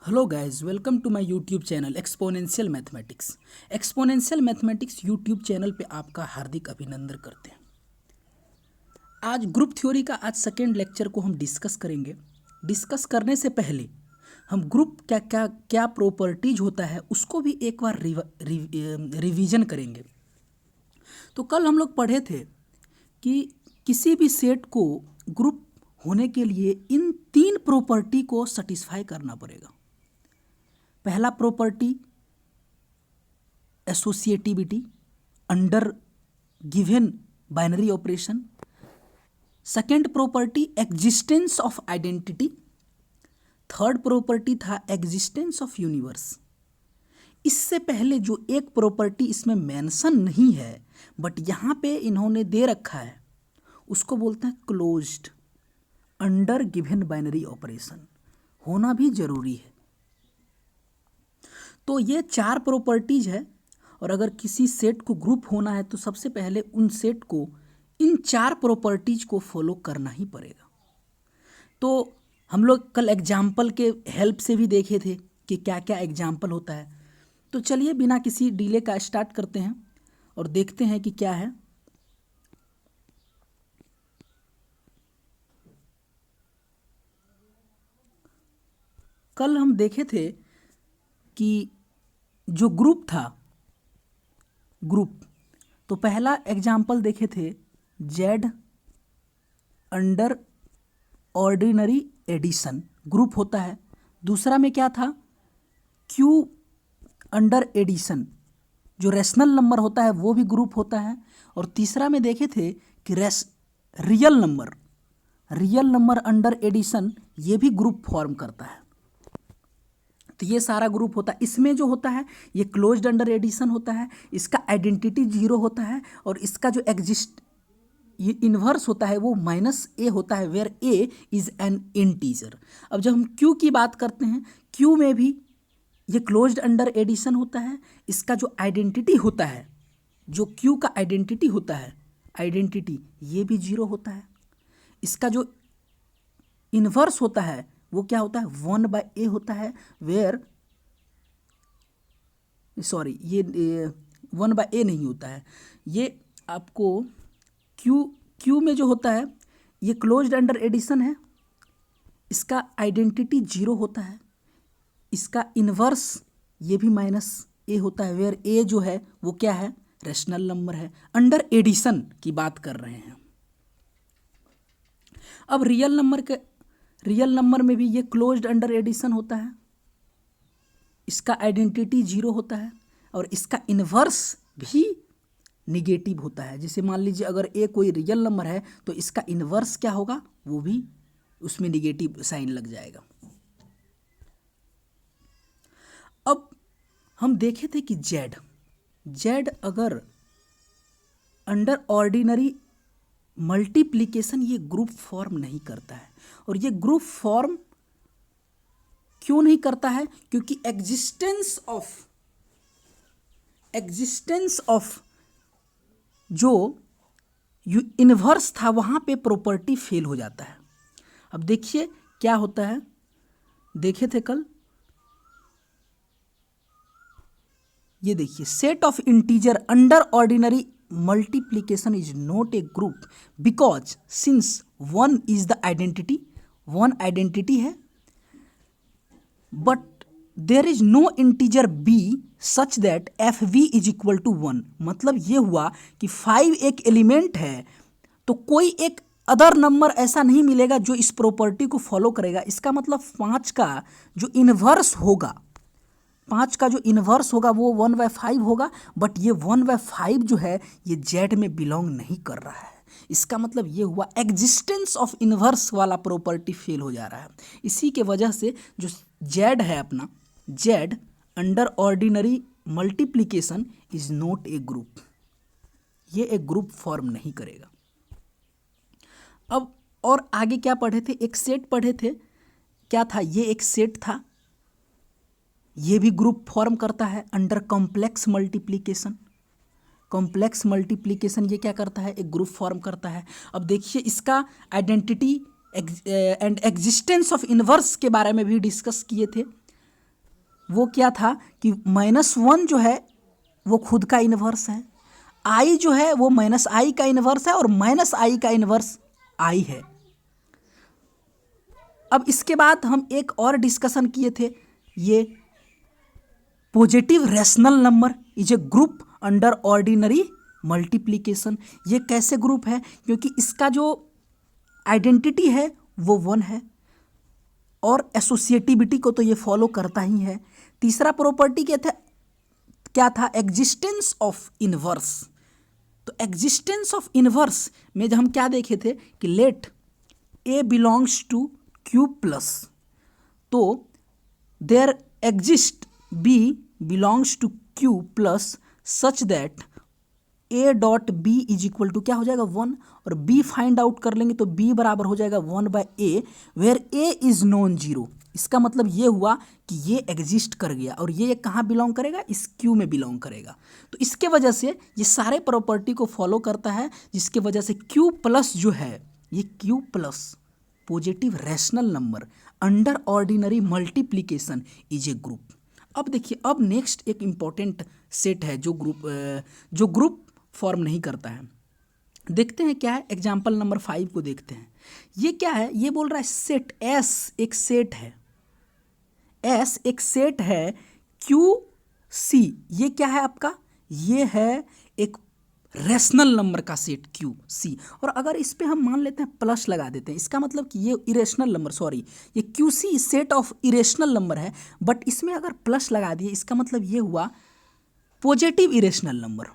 Hello guys, welcome to my YouTube channel Exponential Mathematics. Exponential Mathematics YouTube channel पे आपका हार्दिक अभिनंदन करते हैं। आज ग्रुप थ्योरी का आज सेकेंड लेक्चर को हम डिस्कस करेंगे। डिस्कस करने से पहले हम ग्रुप क्या क्या क्या प्रॉपर्टीज होता है उसको भी एक बार रिवीजन करेंगे। तो कल हम लोग पढ़े थे कि किसी भी सेट को ग्रुप होने के लिए इन तीन प्रॉपर्टी को सेटिस्फाई करना पड़ेगा। पहला property associativity under given binary operation. Second property existence of identity. Third property था एग्जिस्टेंस ऑफ यूनिवर्स। इससे पहले जो एक प्रॉपर्टी इसमें मेंशन नहीं है बट यहाँ पे इन्होंने दे रखा है उसको बोलते हैं closed under given binary operation. होना भी जरूरी है। तो ये चार प्रॉपर्टीज है और अगर किसी सेट को ग्रुप होना है तो सबसे पहले उन सेट को इन चार प्रॉपर्टीज को फॉलो करना ही पड़ेगा। तो हम लोग कल एग्जाम्पल के हेल्प से भी देखे थे कि क्या क्या एग्जाम्पल होता है। तो चलिए बिना किसी डिले का स्टार्ट करते हैं और देखते हैं कि क्या है। कल हम देखे थे कि जो ग्रुप था ग्रुप, तो पहला एग्जाम्पल देखे थे Z under ordinary addition group होता है। दूसरा में क्या था क्यू अंडर एडिशन जो रेशनल नंबर होता है वो भी ग्रुप होता है। और तीसरा में देखे थे कि रियल नंबर अंडर एडिशन ये भी ग्रुप फॉर्म करता है। तो ये सारा ग्रुप होता है। इसमें जो होता है ये क्लोज्ड अंडर एडिशन होता है, इसका आइडेंटिटी जीरो होता है और इसका जो ये इन्वर्स होता है वो -a होता है where a is an integer. अब जब हम q की बात करते हैं q में भी ये क्लोज्ड अंडर एडिशन होता है। इसका जो आइडेंटिटी होता है जो q का आइडेंटिटी होता है आइडेंटिटी ये भी जीरो होता है। इसका जो इन्वर्स होता है वो क्या होता है 1/a होता है वेयर ये 1/a नहीं होता है। ये आपको क्यू में जो होता है ये क्लोज्ड अंडर एडिशन है, इसका आइडेंटिटी जीरो होता है। इसका इन्वर्स ये भी -a होता है वेयर a जो है वो क्या है रेशनल नंबर है। अंडर एडिशन की बात कर रहे हैं। अब रियल नंबर में भी ये क्लोज्ड अंडर एडिशन होता है, इसका आइडेंटिटी जीरो होता है और इसका इन्वर्स भी निगेटिव होता है। जैसे मान लीजिए अगर ए कोई रियल नंबर है तो इसका इन्वर्स क्या होगा वो भी उसमें निगेटिव साइन लग जाएगा। अब हम देखे थे कि जेड अगर अंडर ऑर्डिनरी मल्टीप्लिकेशन ये ग्रुप फॉर्म नहीं करता है। और ये ग्रुप फॉर्म क्यों नहीं करता है? क्योंकि एग्जिस्टेंस ऑफ जो इन्वर्स था वहां पे प्रॉपर्टी फेल हो जाता है। अब देखिए क्या होता है, देखे थे कल, ये देखिए set of integer under ordinary multiplication is not a group because since 1 is the identity, 1 identity है but there is no integer b such that fv is equal to 1। मतलब ये हुआ कि 5 एक एलिमेंट है तो कोई एक अदर नंबर ऐसा नहीं मिलेगा जो इस प्रॉपर्टी को फॉलो करेगा। इसका मतलब 5 का जो इन्वर्स होगा वो 1/5 होगा बट ये 1/5 जो है ये जेड में बिलोंग नहीं कर रहा है। इसका मतलब ये हुआ एग्जिस्टेंस ऑफ इन्वर्स वाला प्रॉपर्टी फेल हो जा रहा है। इसी के वजह से जो जेड है अपना Z under ordinary multiplication is not a group, ये एक ग्रुप फॉर्म नहीं करेगा। अब और आगे क्या पढ़े थे, एक सेट पढ़े थे, क्या था ये एक सेट था, ये भी ग्रुप फॉर्म करता है अंडर कॉम्प्लेक्स मल्टीप्लिकेशन ये क्या करता है एक ग्रुप फॉर्म करता है। अब देखिए इसका identity and existence of inverse के बारे में भी डिस्कस किए थे। वो क्या था कि -1 जो है वो खुद का इन्वर्स है, आई जो है वो -i का इन्वर्स है और -i का इन्वर्स i है। अब इसके बाद हम एक और डिस्कशन किए थे, ये positive rational number is a group under ordinary multiplication. ये कैसे ग्रुप है, क्योंकि इसका जो आइडेंटिटी है वो 1 है और एसोसिएटिविटी को तो ये फॉलो करता ही है। तीसरा प्रॉपर्टी क्या था एग्जिस्टेंस ऑफ इनवर्स। तो एग्जिस्टेंस ऑफ इनवर्स में जब हम क्या देखे थे कि let A belongs to Q plus, तो there exist B belongs to Q plus such that A dot B is equal to क्या हो जाएगा 1, और बी फाइंड आउट कर लेंगे तो बी बराबर हो जाएगा 1/a where a is non zero. इसका मतलब ये हुआ कि ये एग्जिस्ट कर गया और ये कहाँ बिलोंग करेगा, इस क्यू में बिलोंग करेगा। तो इसके वजह से ये सारे प्रॉपर्टी को फॉलो करता है, जिसके वजह से क्यू प्लस जो है ये Q plus positive rational number under ordinary multiplication is a group. अब देखिए, अब नेक्स्ट एक इम्पॉर्टेंट सेट है जो ग्रुप फॉर्म नहीं करता है। देखते हैं क्या है, एग्जाम्पल नंबर 5 को देखते हैं। ये क्या है, ये बोल रहा है सेट एस एक सेट है, एस एक सेट है, क्यू सी ये क्या है आपका, ये है एक रैशनल नंबर का सेट क्यू सी। और अगर इस पे हम मान लेते हैं प्लस लगा देते हैं, इसका मतलब कि ये इरेशनल नंबर, सॉरी ये Q C set of irrational number है, बट इसमें अगर प्लस लगा दिए इसका मतलब ये हुआ positive irrational number,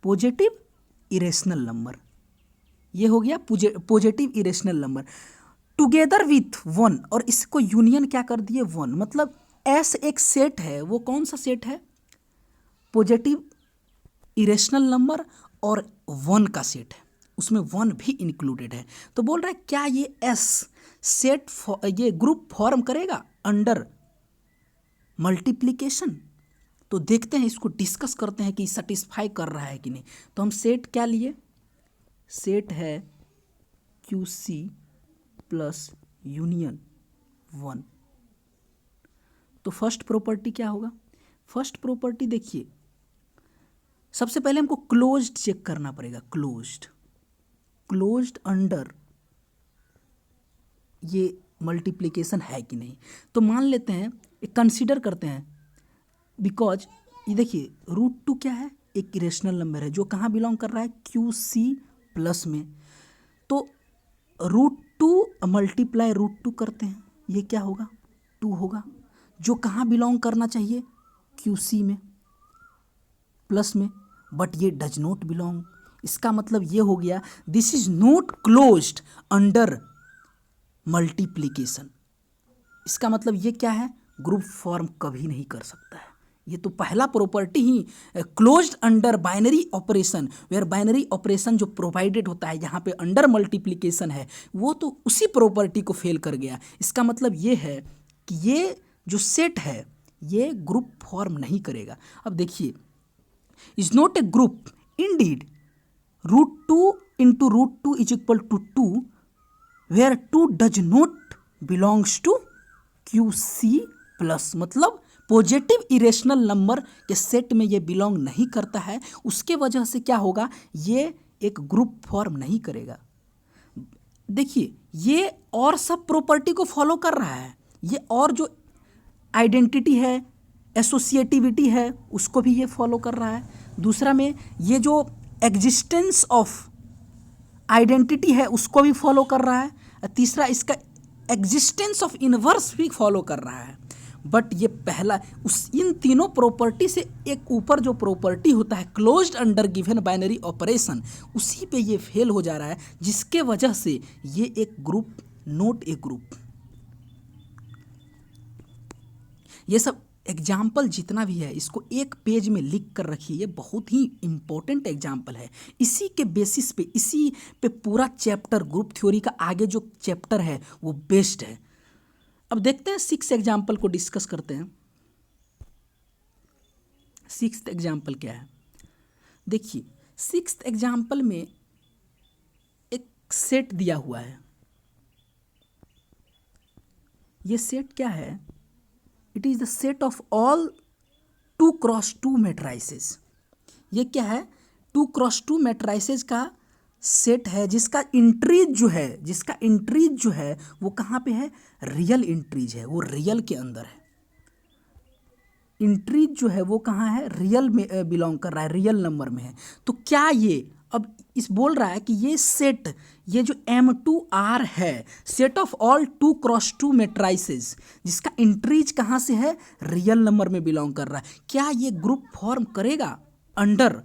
positive irrational number, ये हो गया positive irrational number together with 1, और इसको यूनियन क्या कर दिए 1। मतलब एस एक सेट है, वो कौन सा सेट है, पॉजिटिव इरेशनल नंबर और 1 का सेट है, उसमें 1 भी इंक्लूडेड है। तो बोल रहा है क्या ये एस सेट ये ग्रुप फॉर्म करेगा अंडर मल्टीप्लिकेशन। तो देखते हैं, इसको डिस्कस करते हैं कि सेटिस्फाई कर रहा है कि नहीं। तो हम सेट क्या लिए, सेट है क्यू सी प्लस यूनियन 1। तो फर्स्ट प्रॉपर्टी क्या होगा, फर्स्ट प्रॉपर्टी देखिए, सबसे पहले हमको क्लोज्ड चेक करना पड़ेगा, क्लोज्ड अंडर ये मल्टीप्लिकेशन है कि नहीं। तो मान लेते हैं, एक कंसीडर करते हैं, बिकॉज ये देखिए √2 क्या है, एक इरेशनल नंबर है जो कहाँ बिलोंग कर रहा है, क्यू सी प्लस में। तो √2 मल्टीप्लाई √2 करते हैं, ये क्या होगा 2 होगा, जो कहाँ बिलोंग करना चाहिए, क्यू सी में प्लस में, बट ये डज नॉट बिलोंग। इसका मतलब ये हो गया this is not closed under multiplication. इसका मतलब ये क्या है, ग्रुप फॉर्म कभी नहीं कर सकता है। ये तो पहला प्रॉपर्टी ही closed under binary operation, where binary operation जो प्रोवाइडेड होता है यहाँ पे अंडर मल्टीप्लिकेशन है, वो तो उसी प्रॉपर्टी को फेल कर गया। इसका मतलब ये है कि ये जो सेट है ये ग्रुप फॉर्म नहीं करेगा। अब देखिए, is not a group indeed √2 into √2 is equal to 2 where 2 does not belongs to Q C plus. मतलब पॉजिटिव इरेशनल नंबर के सेट में ये बिलोंग नहीं करता है, उसके वजह से क्या होगा, ये एक ग्रुप फॉर्म नहीं करेगा। देखिए ये और सब प्रॉपर्टी को फॉलो कर रहा है, ये और जो आइडेंटिटी है, एसोसिएटिविटी है, उसको भी ये फॉलो कर रहा है। दूसरा में ये जो एग्जिस्टेंस ऑफ आइडेंटिटी है उसको भी फॉलो कर रहा है। तीसरा इसका एग्जिस्टेंस ऑफ इनवर्स भी फॉलो कर रहा है। बट ये पहला इन तीनों प्रॉपर्टी से एक ऊपर जो प्रॉपर्टी होता है closed under given binary operation, उसी पे ये फेल हो जा रहा है, जिसके वजह से ये एक ग्रुप नॉट ए ग्रुप। ये सब एग्जाम्पल जितना भी है इसको एक पेज में लिख कर रखिए, ये बहुत ही इम्पोर्टेंट एग्जाम्पल है। इसी के बेसिस पे, इसी पे पूरा चैप्टर ग्रुप थ्योरी का आगे जो चैप्टर है वो बेस्ड है। अब देखते हैं 6 एग्जाम्पल को डिस्कस करते हैं। 6th एग्जाम्पल क्या है, देखिए 6th एग्जाम्पल में एक सेट दिया हुआ है। ये सेट क्या है, it is the set of all 2x2 matrices. ये क्या है? 2x2 मैट्राइसेस का सेट है जिसका इंट्रीज जो है वो कहाँ पे है? रियल इंट्रीज है, वो रियल के अंदर है। इंट्रीज जो है वो कहाँ है? रियल में बिलोंग कर रहा है, रियल नंबर में है। तो क्या ये अब इस बोल रहा है कि ये सेट, ये जो M2R है, set of all 2x2 matrices जिसका इंट्रीज कहाँ से है? रियल नंबर में बिलोंग कर रहा है, क्या ये ग्रुप फॉर्म करेगा अंडर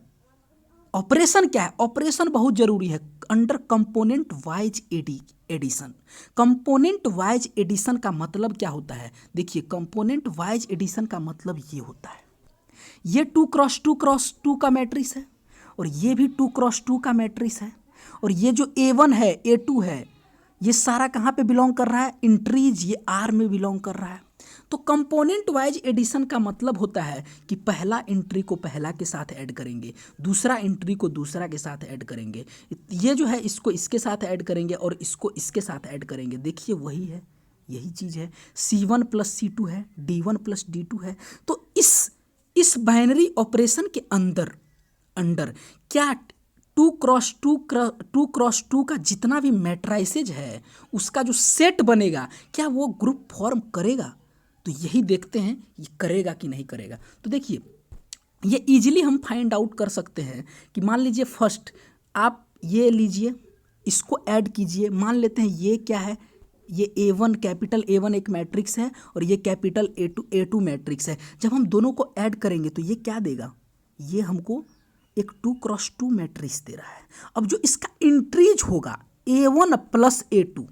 ऑपरेशन? क्या है ऑपरेशन? बहुत जरूरी है। Under component wise addition. Component wise addition का मतलब क्या होता है? देखिए, कंपोनेंट वाइज एडिशन का मतलब ये होता है, ये 2x2 का मैट्रिक्स है और ये भी 2x2 का मैट्रिक्स है, और ये जो A1 है, A2 है, ये सारा कहाँ पे बिलोंग कर रहा है? इंट्रीज, ये R में बिलोंग कर रहा है। तो कंपोनेंट वाइज एडिशन का मतलब होता है कि पहला एंट्री को पहला के साथ ऐड करेंगे, दूसरा एंट्री को दूसरा के साथ ऐड करेंगे, ये जो है इसको इसके साथ ऐड करेंगे और इसको इसके साथ ऐड करेंगे। देखिए वही है, यही चीज़ है। C1 प्लस C2 है, D1 प्लस D2 है। तो इस बाइनरी ऑपरेशन के अंदर क्या 2x2 का जितना भी मैट्राइसेज है उसका जो सेट बनेगा, क्या वो ग्रुप फॉर्म करेगा? तो यही देखते हैं ये करेगा कि नहीं करेगा। तो देखिए, ये इजीली हम फाइंड आउट कर सकते हैं कि मान लीजिए फर्स्ट आप ये लीजिए, इसको ऐड कीजिए। मान लेते हैं ये क्या है? ये A1, कैपिटल A1 एक मैट्रिक्स है और ये कैपिटल A2 मैट्रिक्स है। जब हम दोनों को ऐड करेंगे तो ये क्या देगा? ये हमको एक 2x2 मैट्रिक्स दे रहा है। अब जो इसका इंट्रीज होगा A1 प्लस A2,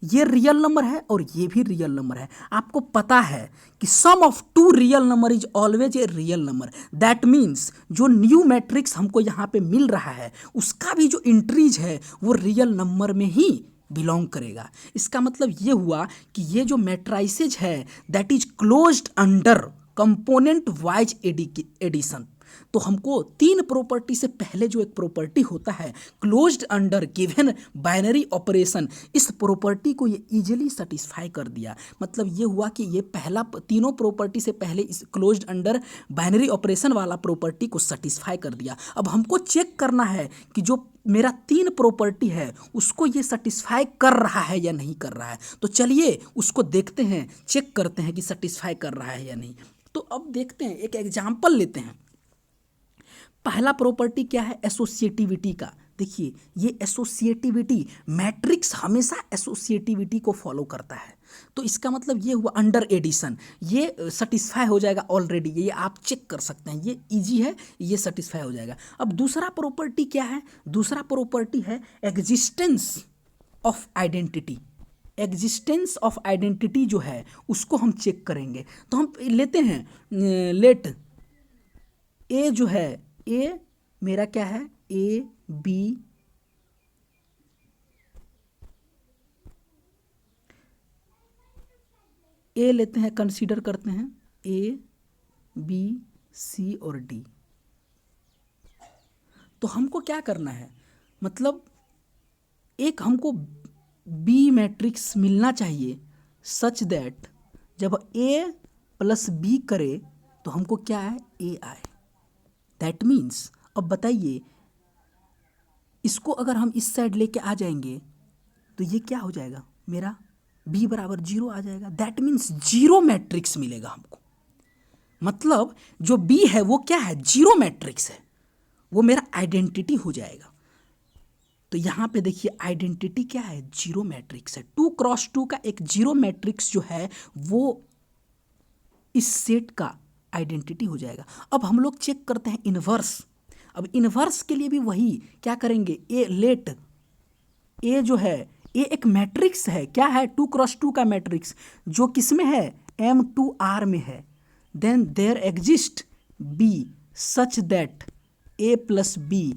ये रियल नंबर है और ये भी रियल नंबर है। आपको पता है कि sum of two real number is always a real number. That means जो न्यू मैट्रिक्स हमको यहाँ पे मिल रहा है उसका भी जो इंट्रीज है वो रियल नंबर में ही बिलोंग करेगा। इसका मतलब ये हुआ कि ये जो मैट्राइसेज है that is closed under component wise addition. तो हमको तीन प्रॉपर्टी से पहले जो एक प्रॉपर्टी होता है closed under given binary operation, इस प्रॉपर्टी को ये इजीली सेटिस्फाई कर दिया। मतलब ये हुआ कि ये पहला तीनों प्रॉपर्टी से पहले इस क्लोज्ड अंडर बाइनरी ऑपरेशन वाला प्रॉपर्टी को सेटिस्फाई कर दिया। अब हमको चेक करना है कि जो मेरा तीन प्रॉपर्टी है उसको ये सेटिस्फाई कर रहा है या नहीं कर रहा है। तो चलिए उसको देखते हैं, चेक करते हैं कि सेटिस्फाई कर रहा है या नहीं। तो अब देखते हैं, एक एग्जाम्पल लेते हैं। पहला प्रॉपर्टी क्या है? एसोसिएटिविटी का। देखिए, ये एसोसिएटिविटी, मैट्रिक्स हमेशा एसोसिएटिविटी को फॉलो करता है। तो इसका मतलब ये हुआ अंडर एडिशन, ये सेटिस्फाई हो जाएगा ऑलरेडी, ये आप चेक कर सकते हैं, ये इजी है, ये सेटिस्फाई हो जाएगा। अब दूसरा प्रॉपर्टी क्या है? दूसरा प्रॉपर्टी है existence of identity. Existence of identity जो है उसको हम चेक करेंगे। तो हम लेते हैं, लेट ए जो है, ए मेरा क्या है? A B ए लेते हैं, कंसीडर करते हैं A B C और D। तो हमको क्या करना है? मतलब एक हमको B मैट्रिक्स मिलना चाहिए सच दैट जब A प्लस B करे तो हमको क्या है? A आए। दैट मीन्स अब बताइए, इसको अगर हम इस साइड लेके आ जाएंगे तो ये क्या हो जाएगा? मेरा B बराबर 0 आ जाएगा। दैट मीन्स 0 मैट्रिक्स मिलेगा हमको। मतलब जो B है वो क्या है? 0 मैट्रिक्स है, वो मेरा आइडेंटिटी हो जाएगा। तो यहाँ पे देखिए आइडेंटिटी क्या है? 0 मैट्रिक्स है। 2x2 का एक 0 मैट्रिक्स जो है वो इस सेट का आइडेंटिटी हो जाएगा। अब हम लोग चेक करते हैं इनवर्स। अब इनवर्स के लिए भी वही क्या करेंगे? ए लेट ए जो है, ए एक मैट्रिक्स है, क्या है? 2x2 का मैट्रिक्स जो किस में है? M2R में है। Then there exist B such that A plus B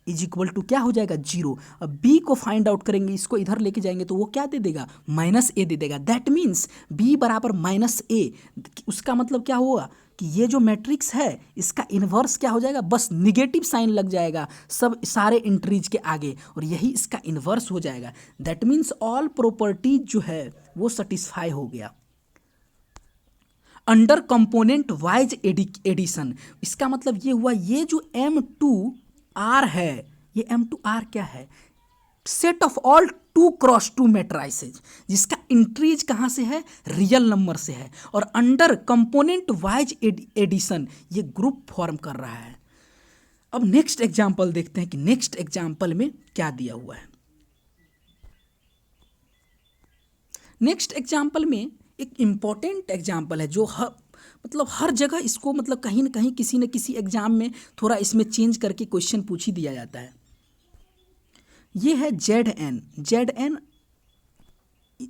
is equal to क्या हो जाएगा? 0। अब B को फाइंड आउट करेंगे, इसको इधर लेके जाएंगे तो वो क्या दे देगा? -A दे देगा। दैट मीन्स B बराबर -A। उसका मतलब क्या हुआ कि ये जो मैट्रिक्स है इसका इन्वर्स क्या हो जाएगा? बस निगेटिव साइन लग जाएगा सब सारे इंट्रीज के आगे और यही इसका इन्वर्स हो जाएगा। दैट मीन्स ऑल प्रॉपर्टीज जो है वो सेटिस्फाई हो गया। Under component wise addition. इसका मतलब ये हुआ, ये जो M2R है, ये M2R क्या है, सेट ऑफ ऑल 2x2 मैट्राइसेज, जिसका इंट्रीज कहाँ से है, रियल नंबर से है, और अंडर कंपोनेंट वाइज एडिशन ये ग्रुप फॉर्म कर रहा है। अब नेक्स्ट एग्जाम्पल देखते हैं कि नेक्स्ट एग्जाम्पल में क्या दिया हुआ है। नेक्स्ट एग्जाम्पल में एक इम्पॉर्टेंट एग्जाम्पल है, जो हर जगह इसको मतलब कहीं ना कहीं किसी न किसी एग्जाम में थोड़ा इसमें चेंज करके क्वेश्चन पूछ ही दिया जाता है। ये है ZN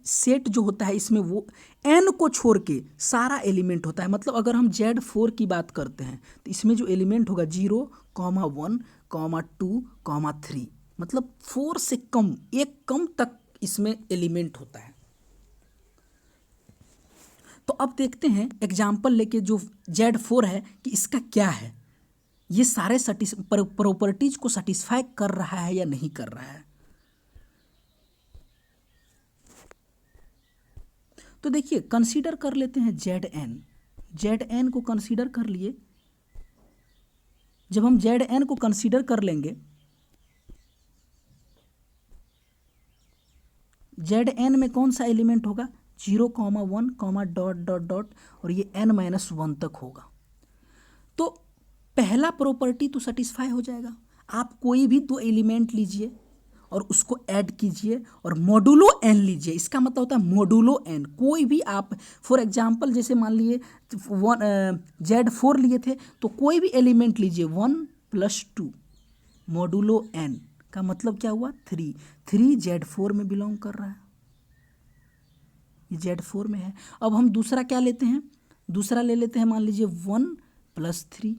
सेट जो होता है, इसमें वो n को छोड़ के सारा एलिमेंट होता है। मतलब अगर हम Z4 की बात करते हैं तो इसमें जो एलिमेंट होगा 0, 1, 2, 3, मतलब 4 से कम, एक कम तक इसमें एलिमेंट होता है। तो अब देखते हैं एग्जाम्पल लेके जो Z4 है कि इसका क्या है, ये सारे प्रॉपर्टीज को सेटिस्फाई कर रहा है या नहीं कर रहा है। तो देखिए कंसीडर कर लेते हैं ZN को कंसीडर कर लिए। जब हम ZN को कंसीडर कर लेंगे, ZN में कौन सा एलिमेंट होगा, 0, 1, डॉट डॉट डॉट, और ये n-1 तक होगा। तो पहला प्रॉपर्टी तो सेटिस्फाई हो जाएगा। आप कोई भी दो एलिमेंट लीजिए और उसको ऐड कीजिए और मॉडुलो n लीजिए। इसका मतलब होता है मॉडुलो n। कोई भी आप फॉर एग्जांपल जैसे मान लिए Z4 लिए थे, तो कोई भी एलिमेंट लीजिए 1 + 2 मॉडुलो n का मतलब क्या हुआ, 3 Z4 में बिलोंग कर रहा है, ये Z4 में है। अब हम दूसरा क्या लेते हैं, दूसरा ले लेते हैं, मान लीजिए 1 + 3,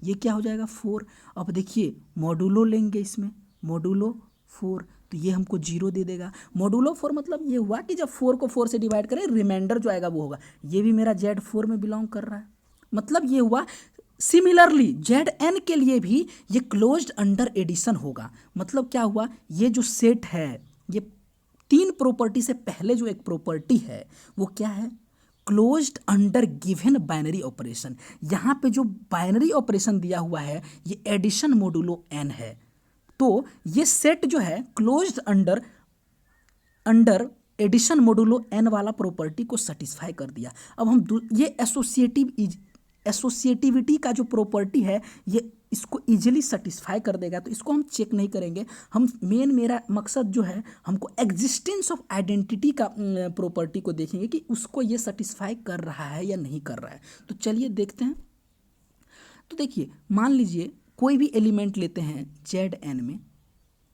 ये क्या हो जाएगा 4। अब देखिए मॉडुलो लेंगे, इसमें मॉडुलो 4, तो ये हमको 0 दे देगा। मॉडुलो 4 मतलब ये हुआ कि जब 4 को 4 से डिवाइड करें, रिमाइंडर जो आएगा वो होगा। ये भी मेरा Z4 में बिलोंग कर रहा है, मतलब ये हुआ। सिमिलरली ZN के लिए भी ये क्लोज्ड अंडर एडिशन होगा। मतलब क्या हुआ, ये जो सेट है, ये 3 प्रॉपर्टी से पहले जो एक प्रॉपर्टी है वो क्या है, closed under given binary operation. यहाँ पे जो बाइनरी ऑपरेशन दिया हुआ है ये एडिशन मॉडुलो n है। तो ये सेट जो है closed under addition modulo n वाला प्रॉपर्टी को सेटिस्फाई कर दिया। अब हम ये एसोसिएटिविटी का जो प्रॉपर्टी है ये इसको इजीली सेटिस्फाई कर देगा, तो इसको हम चेक नहीं करेंगे। हम मेरा मकसद जो है, हमको एग्जिस्टेंस ऑफ आइडेंटिटी का प्रॉपर्टी को देखेंगे कि उसको ये सेटिस्फाई कर रहा है या नहीं कर रहा है। तो चलिए देखते हैं। तो देखिए मान लीजिए कोई भी एलिमेंट लेते हैं ZN में,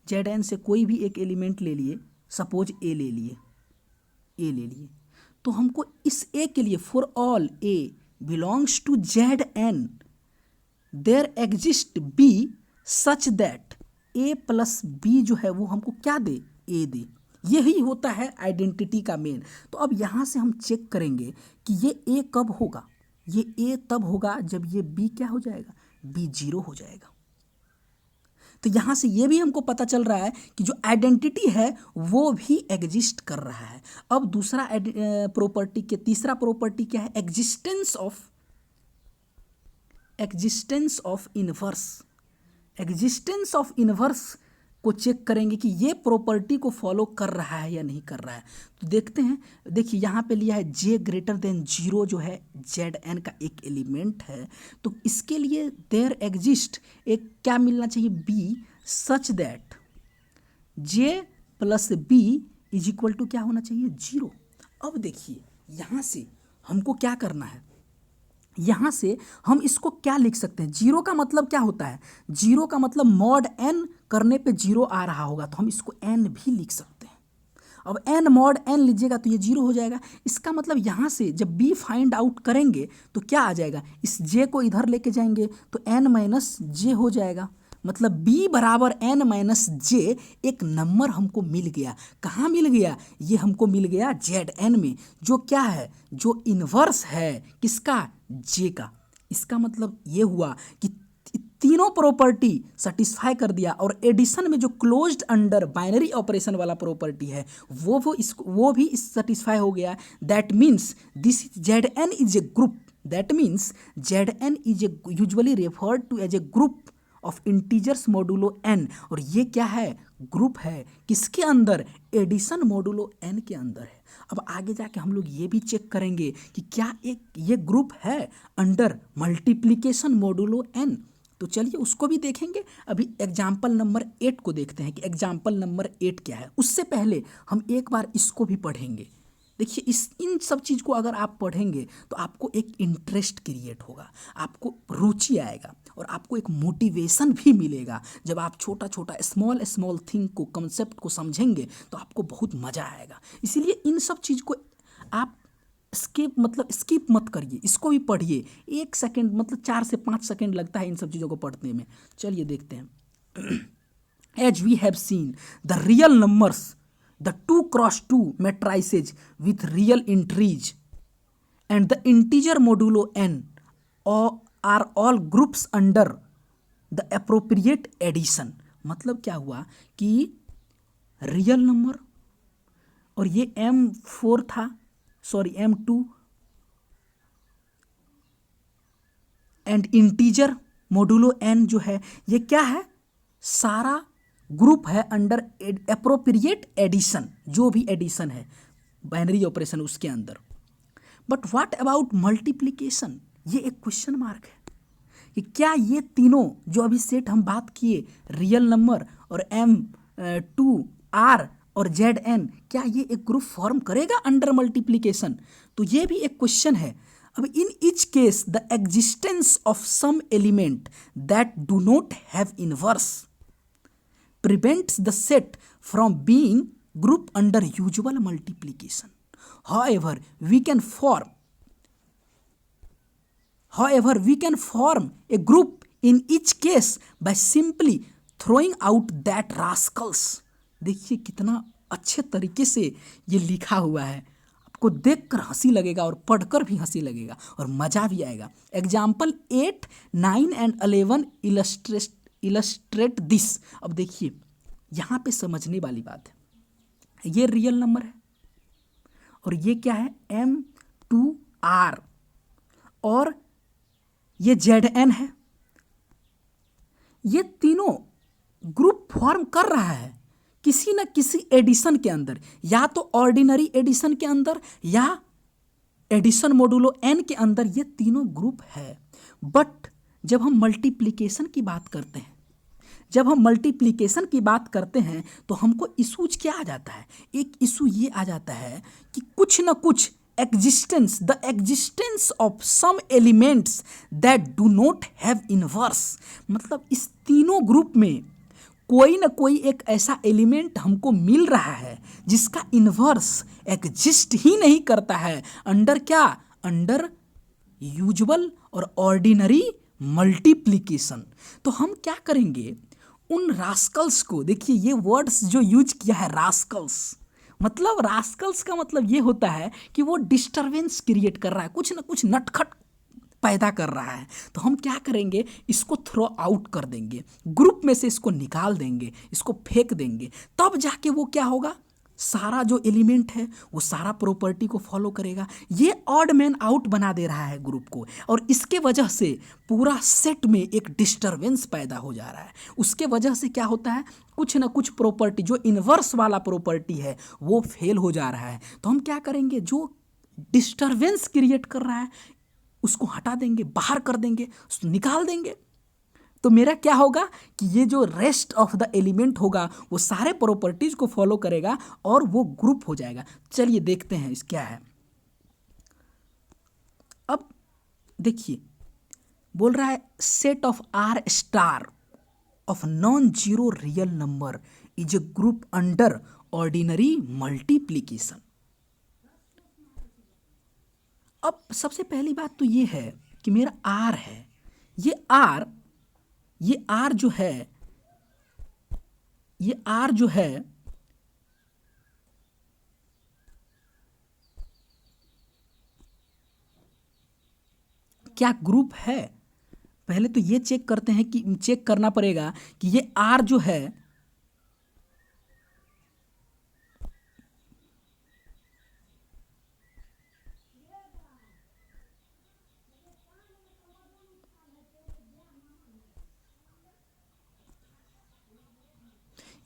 ZN से कोई भी एक एलिमेंट ले लिए, सपोज A ले लिए, तो हमको इस A के लिए for all A belongs to ZN there exist B such that A + B जो है वो हमको क्या दे, A दे। यही होता है आइडेंटिटी का मेन। तो अब यहाँ से हम चेक करेंगे कि ये A कब होगा, ये A तब होगा जब ये B क्या हो जाएगा, B 0 हो जाएगा। तो यहाँ से ये भी हमको पता चल रहा है कि जो आइडेंटिटी है वो भी एग्जिस्ट कर रहा है। अब दूसरा प्रॉपर्टी के तीसरा प्रॉपर्टी क्या है, एग्जिस्टेंस ऑफ इनवर्स को चेक करेंगे कि ये प्रॉपर्टी को फॉलो कर रहा है या नहीं कर रहा है। तो देखते हैं, देखिए यहाँ पे लिया है J > 0 जो है ZN का एक एलिमेंट है, तो इसके लिए देयर एग्जिस्ट एक क्या मिलना चाहिए, B such that J + B = क्या होना चाहिए, 0। अब देखिए यहाँ से हमको क्या करना है, यहाँ से हम इसको क्या लिख सकते हैं, 0 का मतलब क्या होता है, 0 का मतलब मॉड n करने पे 0 आ रहा होगा, तो हम इसको n भी लिख सकते हैं। अब n मॉड n लीजिएगा तो ये 0 हो जाएगा। इसका मतलब यहाँ से जब b फाइंड आउट करेंगे तो क्या आ जाएगा, इस j को इधर लेके जाएंगे तो n - j हो जाएगा। मतलब b = n - j एक नंबर हमको मिल गया। कहाँ मिल गया, ये हमको मिल गया ZN में, जो क्या है, जो इन्वर्स है किसका, j का। इसका मतलब ये हुआ कि तीनों प्रॉपर्टी सेटिस्फाई कर दिया और एडिशन में जो क्लोज्ड अंडर बाइनरी ऑपरेशन वाला प्रॉपर्टी है वो भी सेटिस्फाई हो गया। That means this Z N is a group, that means Z N is a usually referred to as a group of integers modulo N. और ये क्या है, ग्रुप है, किसके अंदर, एडिशन मॉडुलो एन के अंदर है। अब आगे जाके हम लोग ये भी चेक करेंगे कि क्या एक ये ग्रुप है अंडर मल्टीप्लिकेशन मॉडुलो एन। तो चलिए उसको भी देखेंगे। अभी एग्जाम्पल नंबर 8 को देखते हैं कि एग्जाम्पल नंबर 8 क्या है। उससे पहले हम एक बार इसको भी पढ़ेंगे। देखिए इन सब चीज़ को अगर आप पढ़ेंगे तो आपको एक इंटरेस्ट क्रिएट होगा, आपको रुचि आएगा और आपको एक मोटिवेशन भी मिलेगा। जब आप छोटा छोटा स्मॉल स्मॉल थिंग को, कंसेप्ट को समझेंगे तो आपको बहुत मज़ा आएगा। इसीलिए इन सब चीज़ को आप स्किप मत करिए, इसको भी पढ़िए। 1 सेकेंड 4 से 5 सेकेंड लगता है इन सब चीज़ों को पढ़ने में। चलिए देखते हैं। As we have seen the real numbers, the 2 cross 2 matrices with real entries and the integer modulo n are all groups under the appropriate addition। मतलब क्या हुआ कि रियल नंबर और ये M4 था, sorry M2 and integer modulo n जो है ये क्या है, सारा ग्रुप है अंडर एप्रोप्रिएट एडिशन, जो भी एडिशन है बाइनरी ऑपरेशन उसके अंदर। बट व्हाट अबाउट मल्टीप्लिकेशन, ये एक क्वेश्चन मार्क है कि क्या ये तीनों जो अभी सेट हम बात किए, रियल नंबर और M2R और ZN, क्या ये एक ग्रुप फॉर्म करेगा अंडर मल्टीप्लिकेशन। तो ये भी एक क्वेश्चन है। अब in each case the existence of some element that do not have inverse prevents the set from being group under usual multiplication. However, we can form a group in each case by simply throwing out that rascals। देखिए कितना अच्छे तरीके से ये लिखा हुआ है, आपको देखकर हंसी लगेगा और पढ़कर भी हंसी लगेगा और मज़ा भी आएगा। Example 8, 9 and 11 illustrate this. अब देखिए यहाँ पे समझने वाली बात है, ये रियल नंबर है और ये क्या है, M2R और ये ZN है। ये तीनों ग्रुप फॉर्म कर रहा है किसी न किसी एडिशन के अंदर, या तो ऑर्डिनरी एडिशन के अंदर या एडिशन मोडुलो n के अंदर, ये तीनों ग्रुप है। बट जब हम मल्टीप्लिकेशन की बात करते हैं, तो हमको इशूज क्या आ जाता है, एक इशू ये आ जाता है कि कुछ न कुछ the existence of some elements that do not have inverse. मतलब इस तीनों ग्रुप में कोई ना कोई एक ऐसा एलिमेंट हमको मिल रहा है जिसका इन्वर्स एग्जिस्ट ही नहीं करता है अंडर क्या, अंडर यूजुअल और ऑर्डिनरी मल्टीप्लिकेशन। तो हम क्या करेंगे, उन रास्कल्स को, देखिए ये वर्ड्स जो यूज किया है रास्कल्स, मतलब रास्कल्स का मतलब ये होता है कि वो डिस्टरबेंस क्रिएट कर रहा है, कुछ ना कुछ नटखट पैदा कर रहा है। तो हम क्या करेंगे, इसको थ्रो आउट कर देंगे, ग्रुप में से इसको निकाल देंगे, इसको फेंक देंगे, तब जाके वो क्या होगा, सारा जो एलिमेंट है वो सारा प्रॉपर्टी को फॉलो करेगा। ये ऑड मैन आउट बना दे रहा है ग्रुप को, और इसके वजह से पूरा सेट में एक डिस्टरबेंस पैदा हो जा रहा है। उसके वजह से क्या होता है, कुछ ना कुछ प्रॉपर्टी जो इन्वर्स वाला प्रॉपर्टी है वो फेल हो जा रहा है। तो हम क्या करेंगे, जो डिस्टरबेंस क्रिएट कर रहा है उसको हटा देंगे, बाहर कर देंगे, उसको निकाल देंगे। तो मेरा क्या होगा कि ये जो रेस्ट ऑफ द एलिमेंट होगा वो सारे प्रॉपर्टीज को फॉलो करेगा और वो ग्रुप हो जाएगा। चलिए देखते हैं इस क्या है। अब देखिए बोल रहा है set of R star of non zero real number is a group under ordinary multiplication. अब सबसे पहली बात तो ये है कि मेरा आर है, ये आर जो है, ये आर जो है क्या ग्रुप है, पहले तो ये चेक करते हैं कि चेक करना पड़ेगा कि ये आर जो है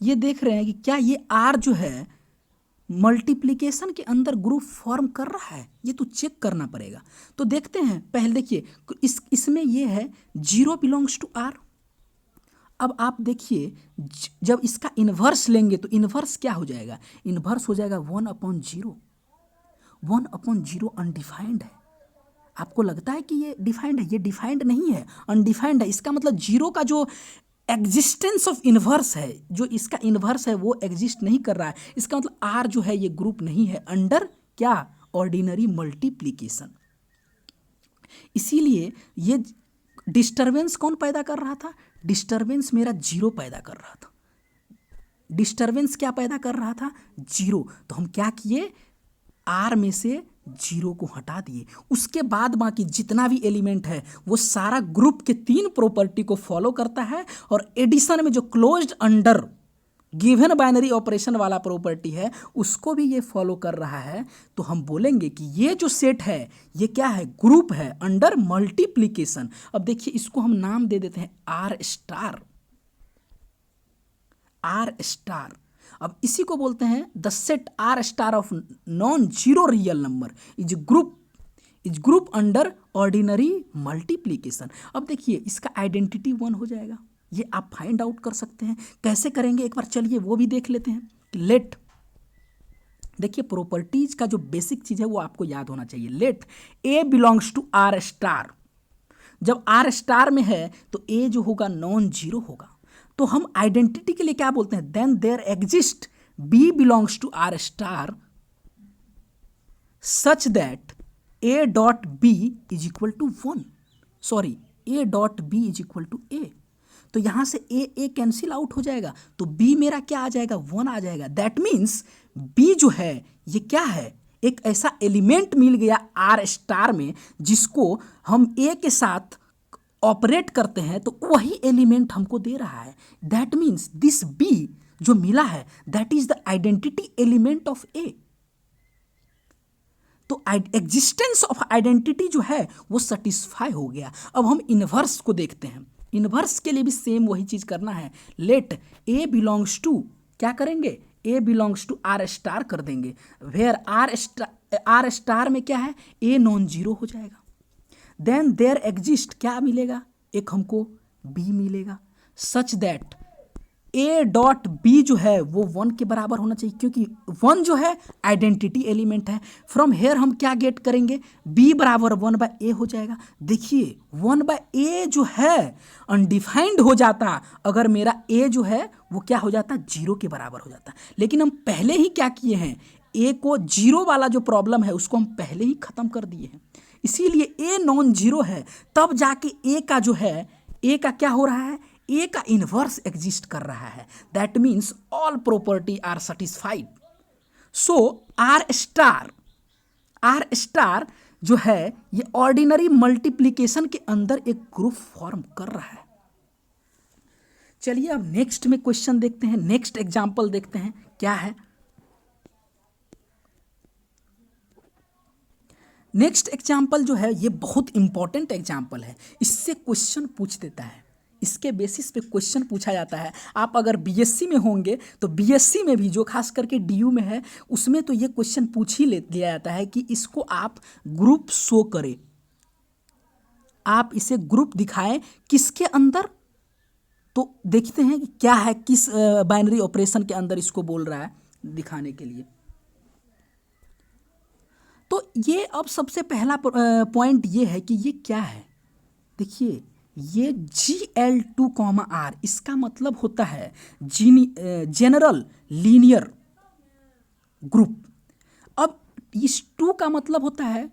ये देख रहे हैं कि क्या ये आर जो है मल्टीप्लिकेशन के अंदर ग्रुप फॉर्म कर रहा है, ये तो चेक करना पड़ेगा। तो देखते हैं, पहले देखिए इसमें ये है 0 बिलोंग्स टू आर। अब आप देखिए जब इसका इन्वर्स लेंगे तो इन्वर्स क्या हो जाएगा, इन्वर्स हो जाएगा 1/0। 1/0 अनडिफाइंड है। आपको लगता है कि ये डिफाइंड है, ये डिफाइंड नहीं है, अनडिफाइंड है। इसका मतलब जीरो का जो एग्जिस्टेंस ऑफ इन्वर्स है, जो इसका इन्वर्स है वो एग्जिस्ट नहीं कर रहा है। इसका मतलब आर जो है ये ग्रुप नहीं है अंडर क्या, ऑर्डिनरी मल्टीप्लिकेशन। इसीलिए ये डिस्टरबेंस कौन पैदा कर रहा था, डिस्टरबेंस मेरा जीरो पैदा कर रहा था। डिस्टरबेंस क्या पैदा कर रहा था, जीरो। तो हम क्या किए, आर में से जीरो को हटा दिए। उसके बाद बाकी जितना भी एलिमेंट है वो सारा ग्रुप के 3 प्रॉपर्टी को फॉलो करता है, और एडिशन में जो closed under given binary operation वाला प्रॉपर्टी है उसको भी ये फॉलो कर रहा है। तो हम बोलेंगे कि ये जो सेट है ये क्या है, ग्रुप है अंडर मल्टीप्लिकेशन। अब देखिए इसको हम नाम दे देते हैं आर स्टार। आर स्टार, अब इसी को बोलते हैं the set R star of non zero real number is group under ordinary multiplication. अब देखिए इसका आइडेंटिटी 1 हो जाएगा। ये आप फाइंड आउट कर सकते हैं। कैसे करेंगे एक बार चलिए वो भी देख लेते हैं। लेट, देखिए प्रॉपर्टीज का जो बेसिक चीज है वो आपको याद होना चाहिए। Let A belongs to R star. जब आर स्टार में है तो ए जो होगा नॉन जीरो होगा। तो हम आइडेंटिटी के लिए क्या बोलते हैं, then there exist B belongs to R star such that A dot B is equal to 1, sorry A dot B is equal to A. तो यहां से ए कैंसिल आउट हो जाएगा, तो बी मेरा क्या आ जाएगा, 1 आ जाएगा। दैट मीन्स बी जो है ये क्या है, एक ऐसा एलिमेंट मिल गया आर स्टार में जिसको हम ए के साथ ऑपरेट करते हैं तो वही एलिमेंट हमको दे रहा है। दैट मीन्स दिस बी जो मिला है that is the identity element of A. तो एग्जिस्टेंस ऑफ आइडेंटिटी जो है वो सेटिस्फाई हो गया। अब हम इनवर्स को देखते हैं। इनवर्स के लिए भी सेम वही चीज करना है। लेट ए बिलोंग्स टू, क्या करेंगे, ए बिलोंग्स टू आर स्टार कर देंगे। वेयर आर स्टार में क्या है, ए नॉन जीरो हो जाएगा। देन देयर एग्जिस्ट, क्या मिलेगा, एक हमको बी मिलेगा। Such that A dot B जो है वो 1 के बराबर होना चाहिए, क्योंकि 1 जो है आइडेंटिटी एलिमेंट है। फ्रॉम हेयर हम क्या गेट करेंगे, बी बराबर 1/a हो जाएगा। देखिए 1/a जो है अनडिफाइंड हो जाता अगर मेरा a जो है वो क्या हो जाता, 0 के बराबर हो जाता। लेकिन हम पहले ही क्या किए हैं, a को 0 वाला जो प्रॉब्लम है उसको हम पहले ही खत्म कर दिए हैं। इसीलिए a नॉन जीरो है, तब जाके a का जो है, a का क्या हो रहा है, ए का इनवर्स एग्जिस्ट कर रहा है। That means all property are satisfied. So R star जो है ये ऑर्डिनरी मल्टीप्लिकेशन के अंदर एक ग्रुप फॉर्म कर रहा है। चलिए अब नेक्स्ट में क्वेश्चन देखते हैं, नेक्स्ट एग्जांपल देखते हैं क्या है। नेक्स्ट एग्जांपल जो है ये बहुत इंपॉर्टेंट एग्जांपल है, इससे क्वेश्चन पूछ देता है, इसके बेसिस पे क्वेश्चन पूछा जाता है। आप अगर बीएससी में होंगे तो बीएससी में भी जो खास करके डीयू में है उसमें तो ये क्वेश्चन पूछ ही लिया जाता है कि इसको आप ग्रुप शो करें, आप इसे ग्रुप दिखाएं किसके अंदर। तो देखते हैं कि क्या है, किस बाइनरी ऑपरेशन के अंदर इसको बोल रहा है दिखाने के लिए। तो ये अब सबसे पहला पॉइंट ये है कि ये क्या है। देखिए ये GL2, R इसका मतलब होता है जनरल लीनियर ग्रुप। अब इस 2 का मतलब होता है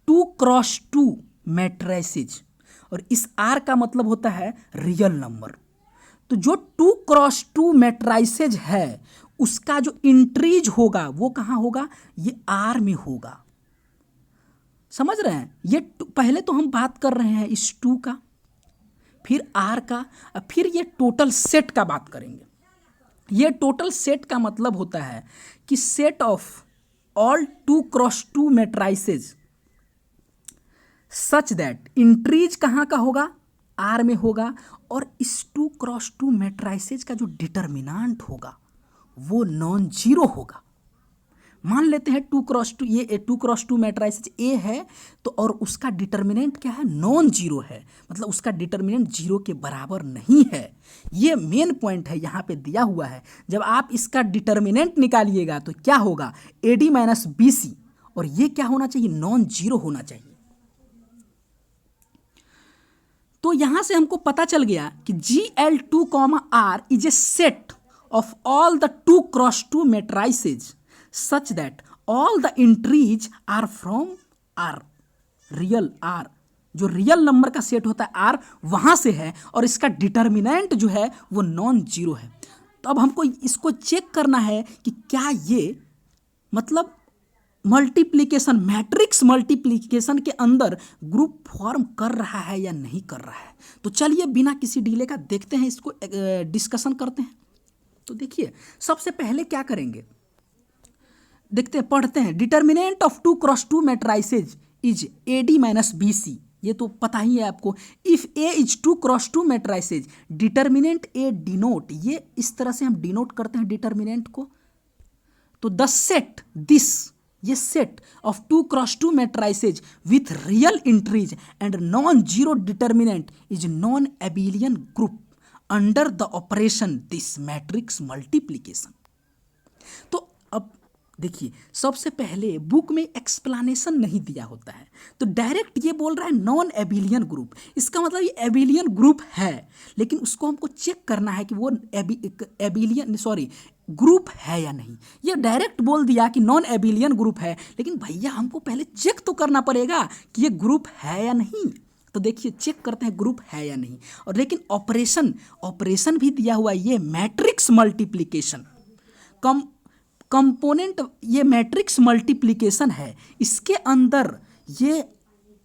2x2 मैट्रिसेज, और इस R का मतलब होता है रियल नंबर। तो जो 2x2 मैट्रिसेज है उसका जो इंट्रीज होगा वो कहाँ होगा, ये R में होगा। समझ रहे हैं, ये पहले तो हम बात कर रहे हैं इस 2 का, फिर आर का, फिर ये टोटल सेट का बात करेंगे। ये टोटल सेट का मतलब होता है कि set of all 2x2 matrices such that entries कहाँ का होगा, आर में होगा, और इस 2x2 मैट्राइसेज का जो डिटर्मिनांट होगा वो नॉन जीरो होगा। मान लेते हैं 2x2, ये 2x2 मैट्राइसेज ए है तो, और उसका डिटर्मिनेंट क्या है, नॉन जीरो है, मतलब उसका डिटर्मिनेंट जीरो के बराबर नहीं है। ये मेन पॉइंट है, यहाँ पे दिया हुआ है। जब आप इसका डिटर्मिनेंट निकालिएगा तो क्या होगा, AD माइनस BC, और ये क्या होना चाहिए, नॉन जीरो होना चाहिए। तो यहां से हमको पता चल गया कि GL2, R is a set of all the 2x2 मैट्राइसेज such that all the entries are from R, real R, जो रियल नंबर का सेट होता है R वहां से है, और इसका डिटर्मिनेंट जो है वो नॉन जीरो है। तो अब हमको इसको चेक करना है कि क्या ये मतलब मल्टीप्लिकेशन, मैट्रिक्स मल्टीप्लिकेशन के अंदर ग्रुप फॉर्म कर रहा है या नहीं कर रहा है। तो चलिए बिना किसी डिले का देखते हैं, इसको डिस्कशन करते हैं। तो देखिए सबसे पहले क्या करेंगे, देखते हैं, पढ़ते हैं। Determinant of 2x2 matrices is AD minus BC, ये तो पता ही है आपको। If A is 2x2 matrices, determinant A denote, ये इस तरह से हम डिनोट करते हैं डिटर्मिनेंट को। तो द सेट दिस, ये set of 2x2 matrices with real entries and non zero determinant is non abelian group under the operation this matrix multiplication. तो अब देखिए सबसे पहले बुक में एक्सप्लेनेशन नहीं दिया होता है, तो डायरेक्ट ये बोल रहा है नॉन एबिलियन ग्रुप। इसका मतलब ये एबिलियन ग्रुप है, लेकिन उसको हमको चेक करना है कि वो ग्रुप है या नहीं। ये डायरेक्ट बोल दिया कि नॉन एबिलियन ग्रुप है, लेकिन भैया हमको पहले चेक तो करना पड़ेगा कि ये ग्रुप है या नहीं। तो देखिए चेक करते हैं ग्रुप है या नहीं। और लेकिन ऑपरेशन भी दिया हुआ है, ये मैट्रिक्स मल्टीप्लिकेशन कंपोनेंट, ये मैट्रिक्स मल्टीप्लिकेशन है, इसके अंदर ये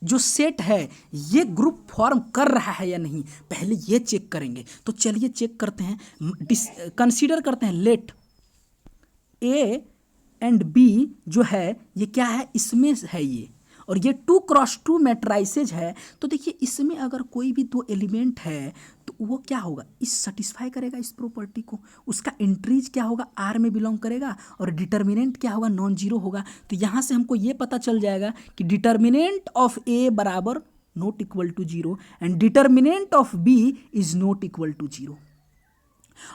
जो सेट है ये ग्रुप फॉर्म कर रहा है या नहीं, पहले ये चेक करेंगे। तो चलिए चेक करते हैं, कंसीडर करते हैं। लेट A एंड B जो है ये क्या है, इसमें है ये, और ये 2x2 मैट्राइसेज है। तो देखिए इसमें अगर कोई भी दो एलिमेंट है तो वो क्या होगा, इस सेटिस्फाई करेगा इस प्रॉपर्टी को। उसका इंट्रीज क्या होगा, R में बिलोंग करेगा, और डिटर्मिनेंट क्या होगा, नॉन जीरो होगा। तो यहाँ से हमको ये पता चल जाएगा कि डिटर्मिनेंट ऑफ A बराबर not equal to zero and determinant of B is not equal to zero.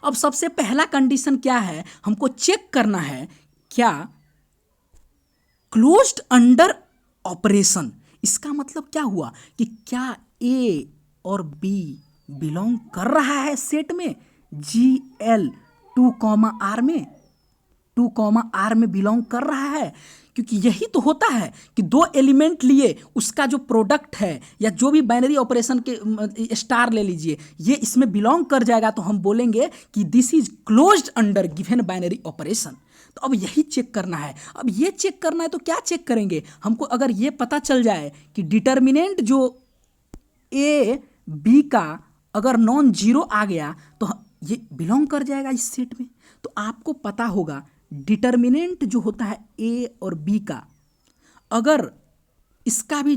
अब सबसे पहला कंडीशन क्या है, हमको चेक करना है क्या क्लोज्ड अंडर ऑपरेशन। इसका मतलब क्या हुआ कि क्या A और B बिलोंग कर रहा है सेट में, GL 2R में, 2R में बिलोंग कर रहा है। क्योंकि यही तो होता है कि दो एलिमेंट लिए उसका जो प्रोडक्ट है या जो भी बाइनरी ऑपरेशन के स्टार ले लीजिए, ये इसमें बिलोंग कर जाएगा, तो हम बोलेंगे कि this is closed under given binary operation. तो अब यही चेक करना है। अब ये चेक करना है तो क्या चेक करेंगे, हमको अगर ये पता चल जाए कि डिटर्मिनेंट जो A B का अगर नॉन जीरो आ गया तो ये बिलोंग कर जाएगा इस सेट में। तो आपको पता होगा डिटर्मिनेंट जो होता है A और B का, अगर इसका भी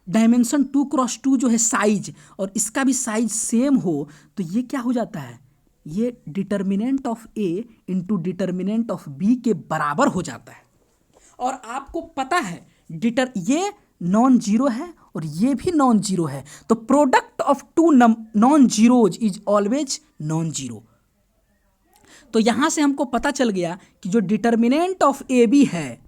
डायमेंशन 2x2 जो है साइज, और इसका भी साइज सेम हो, तो ये क्या हो जाता है, ये determinant of A into determinant of B के बराबर हो जाता है। और आपको पता है ये नॉन जीरो है और ये भी नॉन जीरो है, तो product of two non zeros is always non zero. तो यहां से हमको पता चल गया कि जो डिटर्मिनेंट ऑफ AB है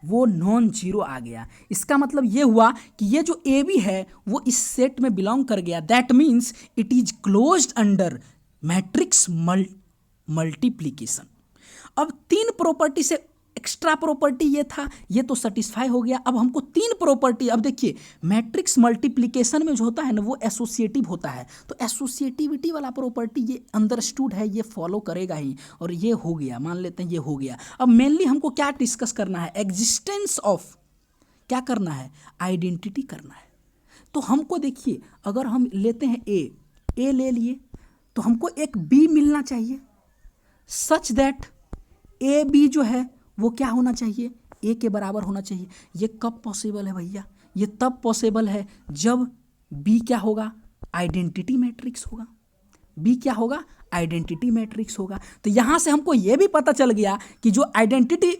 वो नॉन जीरो आ गया। इसका मतलब ये हुआ कि ये जो AB है वो इस सेट में बिलोंग कर गया। That means it is closed under matrix multiplication. अब तीन प्रॉपर्टी से एक्स्ट्रा प्रॉपर्टी ये था, ये तो सेटिस्फाई हो गया। अब हमको तीन प्रॉपर्टी, अब देखिए मैट्रिक्स मल्टीप्लिकेशन में जो होता है ना वो एसोसिएटिव होता है, तो एसोसिएटिविटी वाला प्रॉपर्टी ये अंडरस्टूड है, ये फॉलो करेगा ही, और ये हो गया, मान लेते हैं ये हो गया। अब मेनली हमको क्या डिस्कस करना है, एग्जिस्टेंस ऑफ, क्या करना है, आइडेंटिटी करना है। तो हमको देखिए अगर हम लेते हैं A, ए ले लिए तो हमको एक बी मिलना चाहिए, सच दैट ए बी जो है वो क्या होना चाहिए, ए के बराबर होना चाहिए। ये कब पॉसिबल है भैया, ये तब पॉसिबल है जब बी क्या होगा, आइडेंटिटी मैट्रिक्स होगा। बी क्या होगा, आइडेंटिटी मैट्रिक्स होगा। तो यहाँ से हमको ये भी पता चल गया कि जो आइडेंटिटी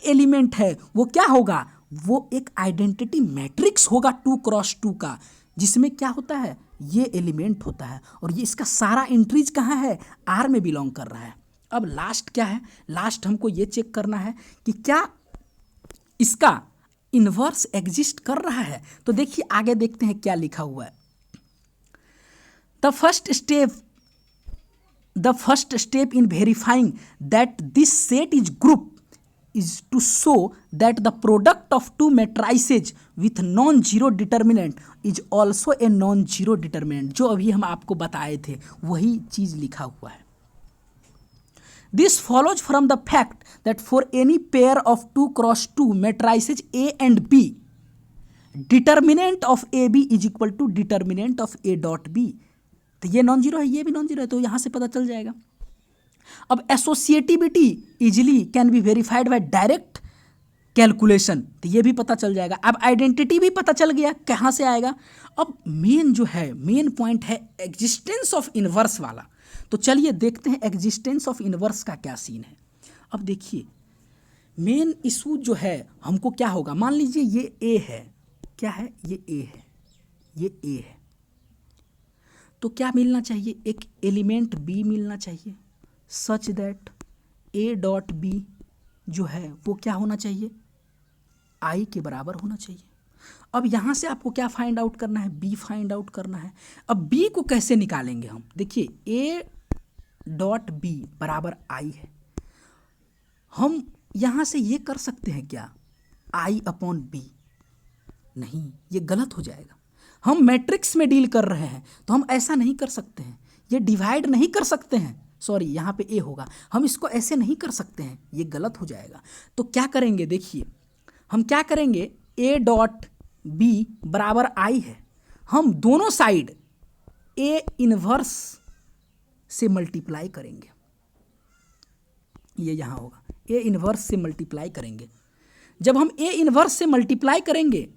एलिमेंट है वो क्या होगा, वो एक आइडेंटिटी मैट्रिक्स होगा 2x2 का, जिसमें क्या होता है, ये एलिमेंट होता है और ये इसका सारा एंट्रीज कहाँ है, आर में बिलोंग कर रहा है। अब लास्ट क्या है, लास्ट हमको ये चेक करना है कि क्या इसका इन्वर्स एग्जिस्ट कर रहा है। तो देखिए आगे देखते हैं क्या लिखा हुआ है। The first step in verifying that this set is group is to show that the product of two matrices with non-zero determinant is also a non-zero determinant। जो अभी हम आपको बताए थे वही चीज लिखा हुआ है। This follows from the fact that for any pair of 2x2 matrices A and B, determinant of AB is equal to determinant of A dot B। तो ये नॉन जीरो है, ये भी नॉन जीरो है, तो यहाँ से पता चल जाएगा। अब associativity easily can be verified bye direct calculation, तो ये भी पता चल जाएगा। अब आइडेंटिटी भी पता चल गया, कहाँ से आएगा। अब मेन जो है, मेन पॉइंट है एग्जिस्टेंस ऑफ इनवर्स वाला। तो चलिए देखते हैं एग्जिस्टेंस ऑफ इनवर्स का क्या सीन है। अब देखिए मेन इशू जो है, हमको क्या होगा, मान लीजिए ये ए है, क्या है, ये ए है, ये ए है, तो क्या मिलना चाहिए, एक एलिमेंट बी मिलना चाहिए, such that A dot B जो है वो क्या होना चाहिए, आई के बराबर होना चाहिए। अब यहाँ से आपको क्या फाइंड आउट करना है, बी फाइंड आउट करना है। अब बी को कैसे निकालेंगे हम, देखिए ए डॉट बी बराबर आई है। हम यहाँ से ये कर सकते हैं क्या, आई अपॉन बी, नहीं, ये गलत हो जाएगा। हम मैट्रिक्स में डील कर रहे हैं तो हम ऐसा नहीं कर सकते हैं, ये डिवाइड नहीं कर सकते हैं, सॉरी यहाँ पे ए होगा, हम इसको ऐसे नहीं कर सकते हैं, ये गलत हो जाएगा। तो क्या करेंगे, देखिए हम क्या करेंगे, ए डॉट बी बराबर आई है, हम दोनों साइड ए इनवर्स से मल्टीप्लाई करेंगे, ये यहाँ होगा, ए इनवर्स से मल्टीप्लाई करेंगे। जब हम ए इनवर्स से मल्टीप्लाई करेंगे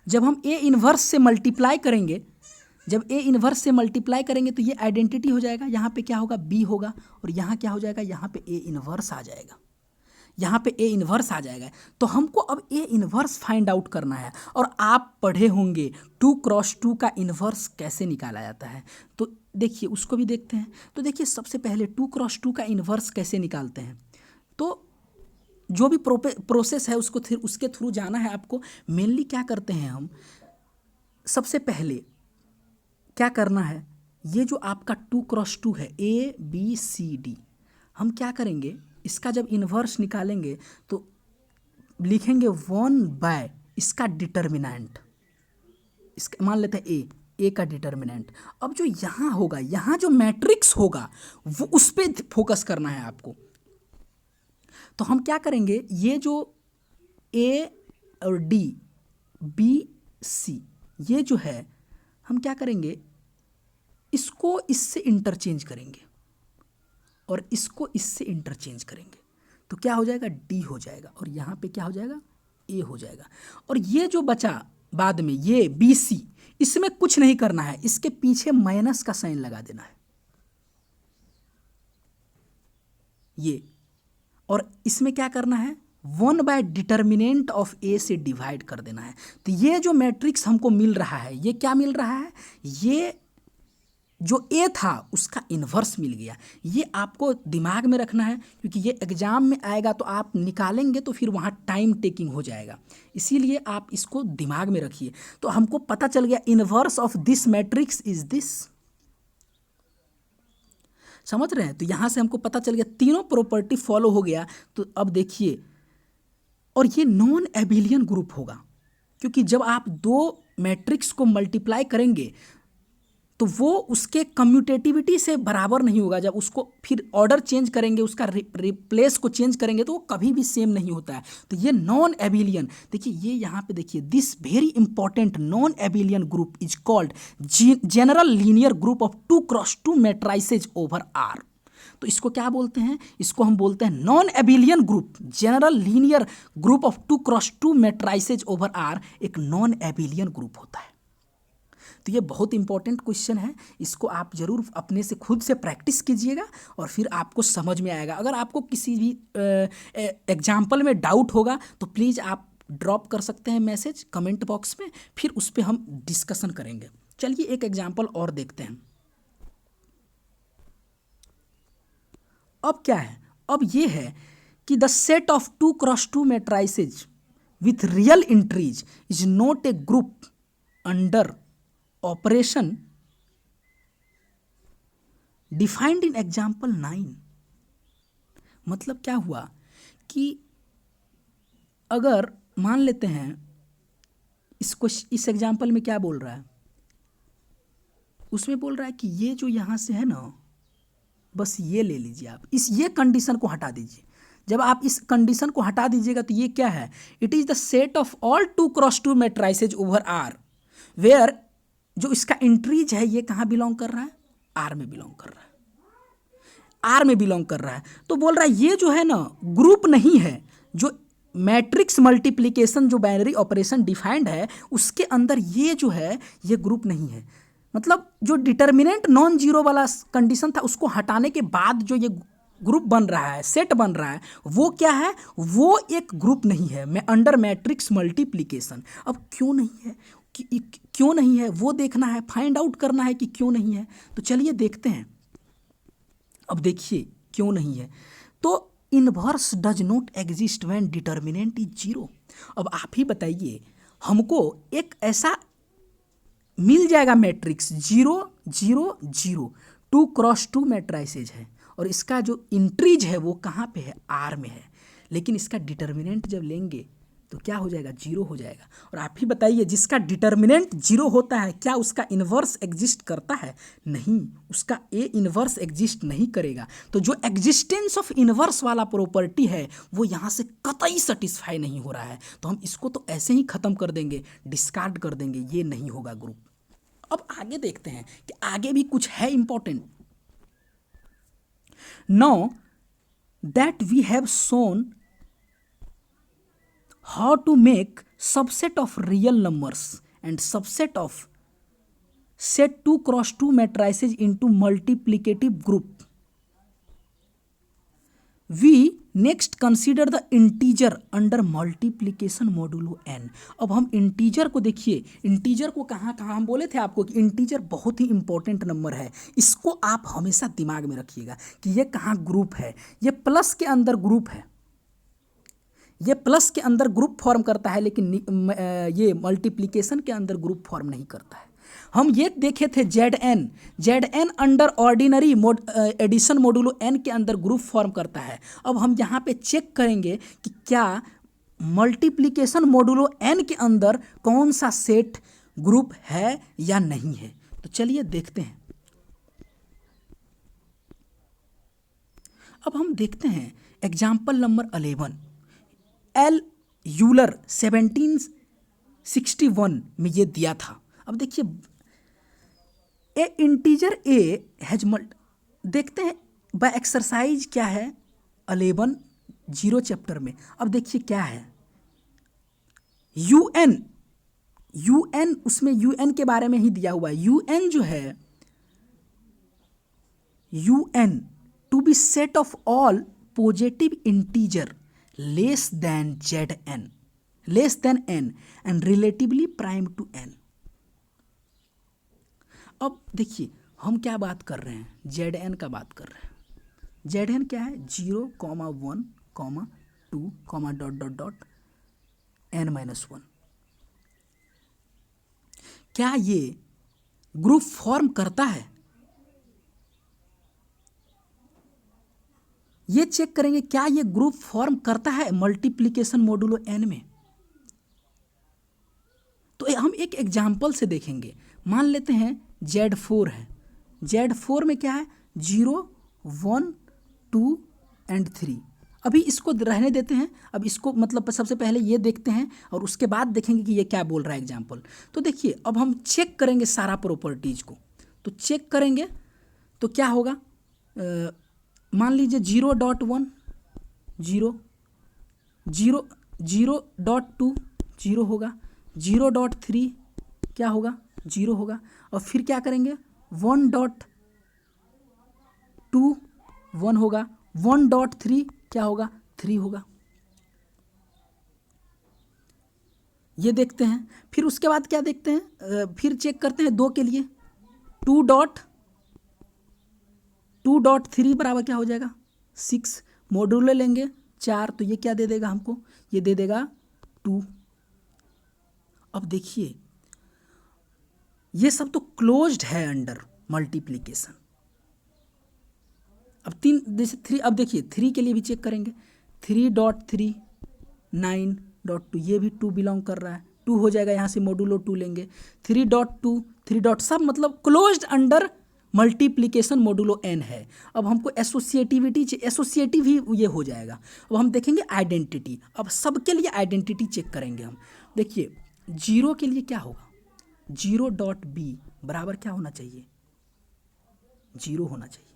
जब हम ए इनवर्स से मल्टीप्लाई करेंगे, जब ए इनवर्स से मल्टीप्लाई करेंगे तो ये आइडेंटिटी हो जाएगा, यहाँ पे क्या होगा, बी होगा, और यहाँ क्या हो जाएगा, यहाँ पे ए इनवर्स आ जाएगा, यहाँ पे ए इनवर्स आ जाएगा। तो हमको अब ए इनवर्स फाइंड आउट करना है। और आप पढ़े होंगे 2x2 का इनवर्स कैसे निकाला जाता है, तो देखिए उसको भी देखते हैं। तो देखिए सबसे पहले 2x2 का इनवर्स कैसे निकालते हैं, तो जो भी प्रोसेस है उसको उसके थ्रू जाना है आपको। मेनली क्या करते हैं हम, सबसे पहले क्या करना है, ये जो आपका 2x2 है, ए बी सी डी, हम क्या करेंगे, इसका जब इन्वर्स निकालेंगे तो लिखेंगे 1/, इसका डिटर्मिनेंट, इसका मान लेते हैं ए का डिटर्मिनेंट। अब जो यहाँ होगा, यहाँ जो मैट्रिक्स होगा वो उस पर फोकस करना है आपको। तो हम क्या करेंगे, ये जो ए और डी बी सी ये जो है, हम क्या करेंगे, इसको इससे इंटरचेंज करेंगे और इसको इससे इंटरचेंज करेंगे, तो क्या हो जाएगा, डी हो जाएगा, और यहाँ पे क्या हो जाएगा, ए हो जाएगा। और ये जो बचा बाद में, ये बी सी, इसमें कुछ नहीं करना है, इसके पीछे माइनस का साइन लगा देना है, ये, और इसमें क्या करना है, 1/, डिटर्मिनेंट ऑफ ए से डिवाइड कर देना है। तो ये जो मैट्रिक्स हमको मिल रहा है, ये क्या मिल रहा है, ये जो ए था उसका इन्वर्स मिल गया। ये आपको दिमाग में रखना है, क्योंकि ये एग्जाम में आएगा तो आप निकालेंगे तो फिर वहाँ टाइम टेकिंग हो जाएगा, इसीलिए आप इसको दिमाग में रखिए। तो हमको पता चल गया inverse of this matrix is this, समझ रहे हैं। तो यहाँ से हमको पता चल गया, तीनों प्रॉपर्टी फॉलो हो गया। तो अब देखिए, और ये नॉन एबिलियन ग्रुप होगा, क्योंकि जब आप दो मैट्रिक्स को मल्टीप्लाई करेंगे तो वो उसके कम्यूटेटिविटी से बराबर नहीं होगा। जब उसको फिर ऑर्डर चेंज करेंगे, उसका रिप्लेस को चेंज करेंगे तो वो कभी भी सेम नहीं होता है। तो ये नॉन एबिलियन, देखिए ये यहाँ पे देखिए, this very important non abelian group is called general linear group of 2x2 matrices over R. तो इसको क्या बोलते हैं? इसको हम बोलते हैं non abelian group, general linear group of 2x2 matrices over R एक नॉन एबिलियन ग्रुप होता है। तो ये बहुत इंपॉर्टेंट क्वेश्चन है, इसको आप जरूर अपने से खुद से प्रैक्टिस कीजिएगा और फिर आपको समझ में आएगा। अगर आपको किसी भी एग्जाम्पल में डाउट होगा तो प्लीज़ आप ड्रॉप कर सकते हैं मैसेज कमेंट बॉक्स में, फिर उस पर हम डिस्कशन करेंगे। चलिए एक एग्जाम्पल और देखते हैं। अब क्या है? अब ये है कि the set of 2x2 matrices with real entries is not a group under operation defined in example 9। मतलब क्या हुआ कि अगर मान लेते हैं इसको, इस एग्जाम्पल में क्या बोल रहा है, उसमें बोल रहा है कि ये जो यहाँ से है ना, बस ये ले लीजिए आप, ये कंडीशन को हटा दीजिए। जब आप इस कंडीशन को हटा दीजिएगा तो ये क्या है? It is the set of all 2x2 matrices over R where जो इसका इंट्रीज है ये कहाँ बिलोंग कर रहा है? आर में बिलोंग कर रहा है, आर में बिलोंग कर रहा है। तो बोल रहा है ये जो है ना ग्रुप नहीं है, जो मैट्रिक्स मल्टीप्लिकेशन जो बाइनरी ऑपरेशन डिफाइंड है उसके अंदर ये जो है ये ग्रुप नहीं है। मतलब जो डिटर्मिनेंट नॉन जीरो वाला कंडीशन था उसको हटाने के बाद जो ये ग्रुप बन रहा है, सेट बन रहा है, वो क्या है? वो एक ग्रुप नहीं है मैं अंडर मैट्रिक्स मल्टीप्लिकेशन। अब क्यों नहीं है, क्यों नहीं है वो देखना है, फाइंड आउट करना है कि क्यों नहीं है। तो चलिए देखते हैं। अब देखिए क्यों नहीं है, तो inverse does not exist when determinant is zero. अब आप ही बताइए, हमको एक ऐसा मिल जाएगा मैट्रिक्स 0 0 0 2x2 मैट्राइसेज है और इसका जो इंट्रीज है वो कहाँ पे है? आर में है, लेकिन इसका डिटर्मिनेंट जब लेंगे तो क्या हो जाएगा? 0 हो जाएगा। और आप ही बताइए जिसका डिटर्मिनेंट 0 होता है क्या उसका इन्वर्स एग्जिस्ट करता है? नहीं, उसका ए इन्वर्स एग्जिस्ट नहीं करेगा। तो जो एग्जिस्टेंस ऑफ इन्वर्स वाला प्रॉपर्टी है वो यहाँ से कतई सेटिस्फाई नहीं हो रहा है, तो हम इसको तो ऐसे ही खत्म कर देंगे, डिस्कार्ड कर देंगे, ये नहीं होगा ग्रुप। अब आगे देखते हैं कि आगे भी कुछ है important. Now that we have shown how to make subset of real numbers and subset of set 2x2 matrices into multiplicative group, we next consider the integer under multiplication modulo n। अब हम integer को देखिए, integer को कहाँ कहाँ हम बोले थे आपको कि इंटीजर बहुत ही इंपॉर्टेंट नंबर है, इसको आप हमेशा दिमाग में रखिएगा कि ये कहाँ ग्रुप है। ये प्लस के अंदर ग्रुप है, ये प्लस के अंदर ग्रुप फॉर्म करता है, लेकिन ये मल्टीप्लिकेशन के अंदर ग्रुप फॉर्म नहीं करता है। हम ये देखे थे Z N under ordinary addition modulo N के अंदर ग्रुप फॉर्म करता है। अब हम यहाँ पे चेक करेंगे कि क्या मल्टीप्लिकेशन मोडुलो एन के अंदर कौन सा सेट ग्रुप है या नहीं है। तो चलिए देखते हैं। अब हम देखते हैं एग्जाम्पल नंबर 11। एल यूलर 1761 में ये दिया था। अब देखिए ए इंटीजर ए हैज देखते हैं बाय एक्सरसाइज क्या है 11 0 चैप्टर में। अब देखिए क्या है यूएन उसमें यूएन के बारे में ही दिया हुआ है। यूएन जो है U N to be set of all positive integer less than N and relatively prime to N. अब देखिए हम क्या बात कर रहे हैं? जेड एन का बात कर रहे हैं। जेड एन क्या है? 0, 1, 2, (n-1). क्या ये ग्रुप फॉर्म करता है? ये चेक करेंगे क्या ये ग्रुप फॉर्म करता है मल्टीप्लिकेशन मोडुलो एन में। तो हम एक एग्जाम्पल से देखेंगे। मान लेते हैं Z4 है, Z4 में क्या है 0 1 2 एंड 3। अभी इसको रहने देते हैं, अब इसको मतलब सबसे पहले ये देखते हैं और उसके बाद देखेंगे कि ये क्या बोल रहा है एग्जाम्पल। तो देखिए अब हम चेक करेंगे सारा प्रॉपर्टीज़ को, तो चेक करेंगे तो क्या होगा, मान लीजिए 0.1 0 0 0.2 0 होगा, 0.3 क्या होगा 0 होगा, और फिर क्या करेंगे 1.2 1 होगा, 1.3 क्या होगा 3 होगा। ये देखते हैं, फिर उसके बाद क्या देखते हैं, फिर चेक करते हैं 2 के लिए 2.3 बराबर क्या हो जाएगा 6, मॉड्यूलो लेंगे 4, तो ये क्या दे देगा हमको, ये दे देगा 2। अब देखिए ये सब तो क्लोज्ड है अंडर मल्टीप्लिकेशन। अब 3 जैसे 3, अब देखिए 3 के लिए भी चेक करेंगे 3.3 9.2, ये भी 2 बिलोंग कर रहा है, 2 हो जाएगा, यहाँ से मॉड्यूलो 2 लेंगे, 3.2 3 सब मतलब closed under multiplication modulo n है। अब हमको एसोसिएटिविटी एसोसिएटिव ही ये हो जाएगा। अब हम देखेंगे आइडेंटिटी, अब सबके लिए आइडेंटिटी चेक करेंगे हम। देखिए 0 के लिए क्या होगा 0.b बराबर क्या होना चाहिए 0 होना चाहिए।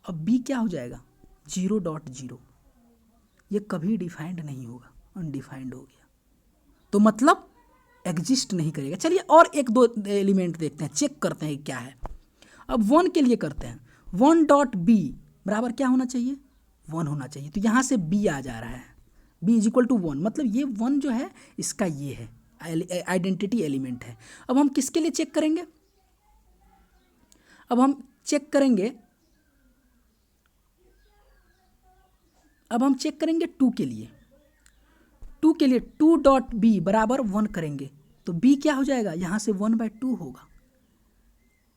अब b क्या हो जाएगा 0.0, ये कभी डिफाइंड नहीं होगा, अनडिफाइंड हो गया, तो मतलब एग्जिस्ट नहीं करेगा। चलिए और एक दो एलिमेंट देखते हैं, चेक करते हैं क्या है। अब 1 के लिए करते हैं 1.b बराबर क्या होना चाहिए 1 होना चाहिए, तो यहाँ से b आ जा रहा है, b इज इक्वल टू 1, मतलब ये 1 जो है इसका ये है आइडेंटिटी एलिमेंट है। अब हम किसके लिए चेक करेंगे, अब हम चेक करेंगे 2 के लिए 2.b बराबर 1 करेंगे, तो b क्या हो जाएगा यहाँ से 1/2 होगा।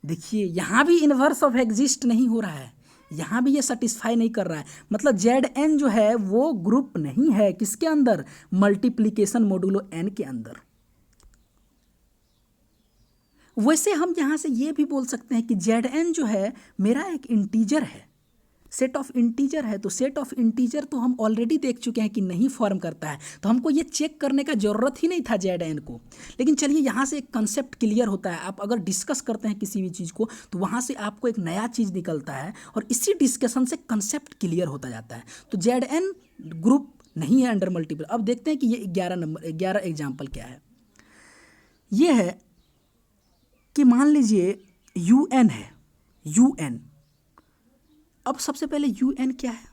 देखिए यहाँ भी इन्वर्स ऑफ एग्जिस्ट नहीं हो रहा है, यहाँ भी ये सेटिस्फाई नहीं कर रहा है, मतलब Zn जो है वो ग्रुप नहीं है किसके अंदर मल्टीप्लिकेशन मॉड्यूलो n के अंदर। वैसे हम यहाँ से ये भी बोल सकते हैं कि Zn जो है मेरा एक इंटीजर है, सेट ऑफ इंटीजर है, तो सेट ऑफ इंटीजर तो हम ऑलरेडी देख चुके हैं कि नहीं फॉर्म करता है, तो हमको ये चेक करने का ज़रूरत ही नहीं था Zn को। लेकिन चलिए यहाँ से एक कंसेप्ट क्लियर होता है, आप अगर डिस्कस करते हैं किसी भी चीज़ को तो वहाँ से आपको एक नया चीज़ निकलता है और इसी डिस्कशन से कंसेप्ट क्लियर होता जाता है। तो Zn ग्रुप नहीं है अंडर मल्टीपल। अब देखते हैं कि ये 11 एग्जाम्पल क्या है। ये है कि मान लीजिए UN है, UN। अब सबसे पहले UN क्या है,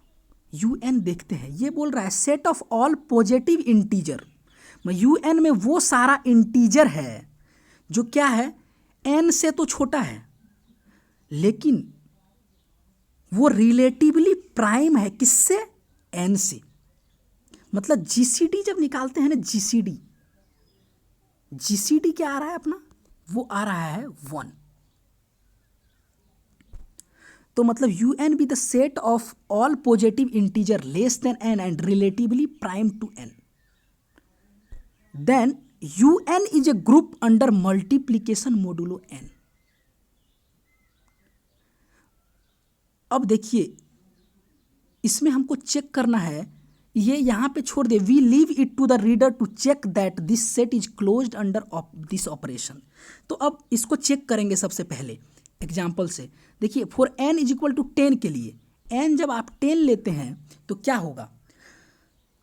UN देखते हैं। ये बोल रहा है set of all positive integer, UN में वो सारा इंटीजर है जो क्या है n से तो छोटा है लेकिन वो रिलेटिवली प्राइम है किससे n से। मतलब GCD जब निकालते हैं ना, GCD क्या आ रहा है अपना, वो आ रहा है 1। तो मतलब UN be the set of all positive integer less than n and relatively prime to n. Then UN is a group under multiplication modulo n. अब देखिए इसमें हमको चेक करना है, ये यहाँ पे छोड़ दे, we leave it to the reader to check that this set is closed under this operation. तो अब इसको चेक करेंगे सबसे पहले एग्जाम्पल से। देखिए for n is equal to 10 के लिए, n जब आप 10 लेते हैं तो क्या होगा,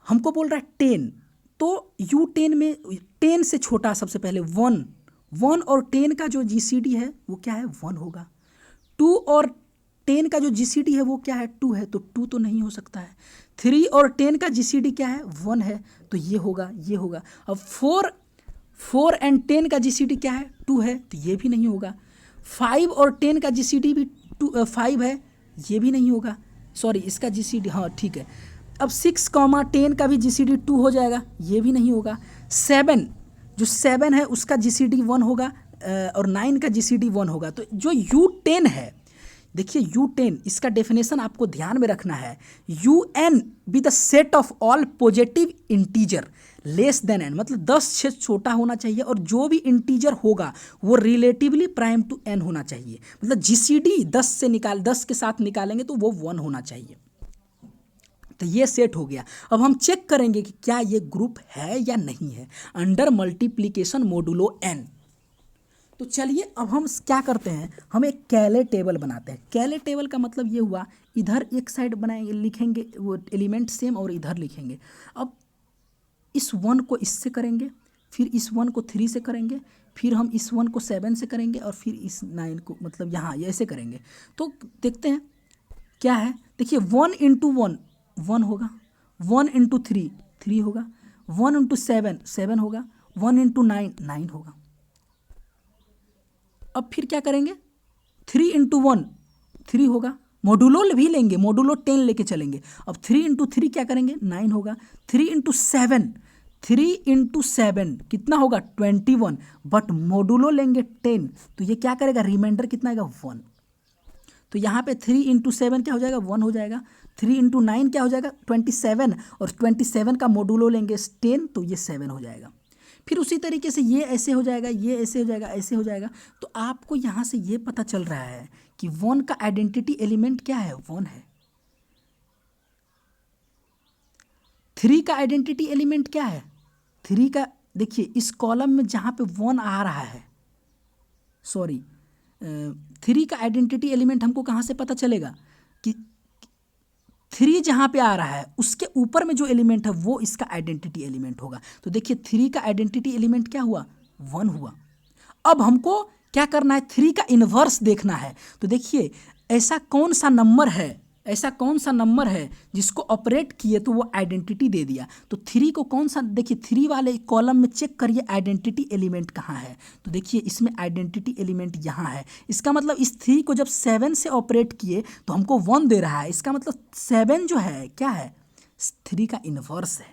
हमको बोल रहा है 10, तो U10 में 10 से छोटा सबसे पहले 1 और 10 का जो GCD है वो क्या है 1 होगा। 2 और 10 का जो GCD है वो क्या है 2 है, तो 2 तो नहीं हो सकता है। 3 और 10 का GCD क्या है 1 है, तो ये होगा ये होगा। अब 4 एंड 10 का GCD क्या है 2 है, तो ये भी नहीं होगा। 5 और 10 का GCD भी 5 है, ये भी नहीं होगा। सॉरी इसका GCD हाँ ठीक है। अब 6, 10 का भी GCD 2 हो जाएगा, ये भी नहीं होगा। 7 जो 7 है उसका GCD 1 होगा और 9 का GCD 1 होगा। तो जो U10 है देखिए U10 इसका डेफिनेशन आपको ध्यान में रखना है, UN be the set of all positive integer less then n, मतलब 10 से छोटा होना चाहिए और जो भी इंटीजर होगा वो रिलेटिवली प्राइम टू n होना चाहिए, मतलब GCD 10 के साथ निकालेंगे तो वो 1 होना चाहिए। तो ये सेट हो गया। अब हम चेक करेंगे कि क्या ये ग्रुप है या नहीं है अंडर मल्टीप्लिकेशन मोडुलो n। तो चलिए अब हम क्या करते हैं, हम एक कैले टेबल बनाते हैं। कैले टेबल का मतलब ये हुआ, इधर एक साइड बनाएंगे, लिखेंगे वो एलिमेंट सेम और इधर लिखेंगे। अब इस 1 को इससे करेंगे, फिर इस 1 को 3 से करेंगे, फिर हम इस 1 को 7 से करेंगे और फिर इस 9 को मतलब यहाँ ऐसे करेंगे। तो देखते हैं क्या है। देखिए 1 इंटू 1 1 होगा, 1 इंटू 3 3 होगा, 1 इंटू 7 7 होगा, 1 इंटू 9 9 होगा। अब फिर क्या करेंगे, 3 इंटू 1 3 होगा, मोडुलो भी लेंगे, मोडुलो 10 लेके चलेंगे। अब 3 इंटू 3 क्या करेंगे, 9 होगा, 3 इंटू 7 कितना होगा 21, बट मोडुलो लेंगे 10 तो ये क्या करेगा, रिमाइंडर कितना आएगा 1। तो यहाँ पे 3 इंटू 7 क्या हो जाएगा 1 हो जाएगा, 3 इंटू 9 क्या हो जाएगा 27 और 27 का मोडुलो लेंगे 10 तो ये 7 हो जाएगा। फिर उसी तरीके से ये ऐसे हो जाएगा, ये ऐसे हो जाएगा, ऐसे हो जाएगा। तो आपको यहाँ से ये पता चल रहा है कि 1 का आइडेंटिटी एलिमेंट क्या है, 1 है। 3 का आइडेंटिटी एलिमेंट क्या है, 3 का देखिए इस कॉलम में जहाँ पे 1 आ रहा है, सॉरी 3 का आइडेंटिटी एलिमेंट हमको कहाँ से पता चलेगा कि 3 जहाँ पे आ रहा है उसके ऊपर में जो एलिमेंट है वो इसका आइडेंटिटी एलिमेंट होगा। तो देखिए 3 का आइडेंटिटी एलिमेंट क्या हुआ, 1 हुआ। अब हमको क्या करना है, 3 का इन्वर्स देखना है। तो देखिए ऐसा कौन सा नंबर है जिसको ऑपरेट किए तो वो आइडेंटिटी दे दिया। तो 3 को कौन सा, देखिए 3 वाले कॉलम में चेक करिए आइडेंटिटी एलिमेंट कहाँ है। तो देखिए इसमें आइडेंटिटी एलिमेंट यहाँ है। इसका मतलब इस 3 को जब 7 से ऑपरेट किए तो हमको 1 दे रहा है। इसका मतलब 7 जो है क्या है, 3 का इन्वर्स है।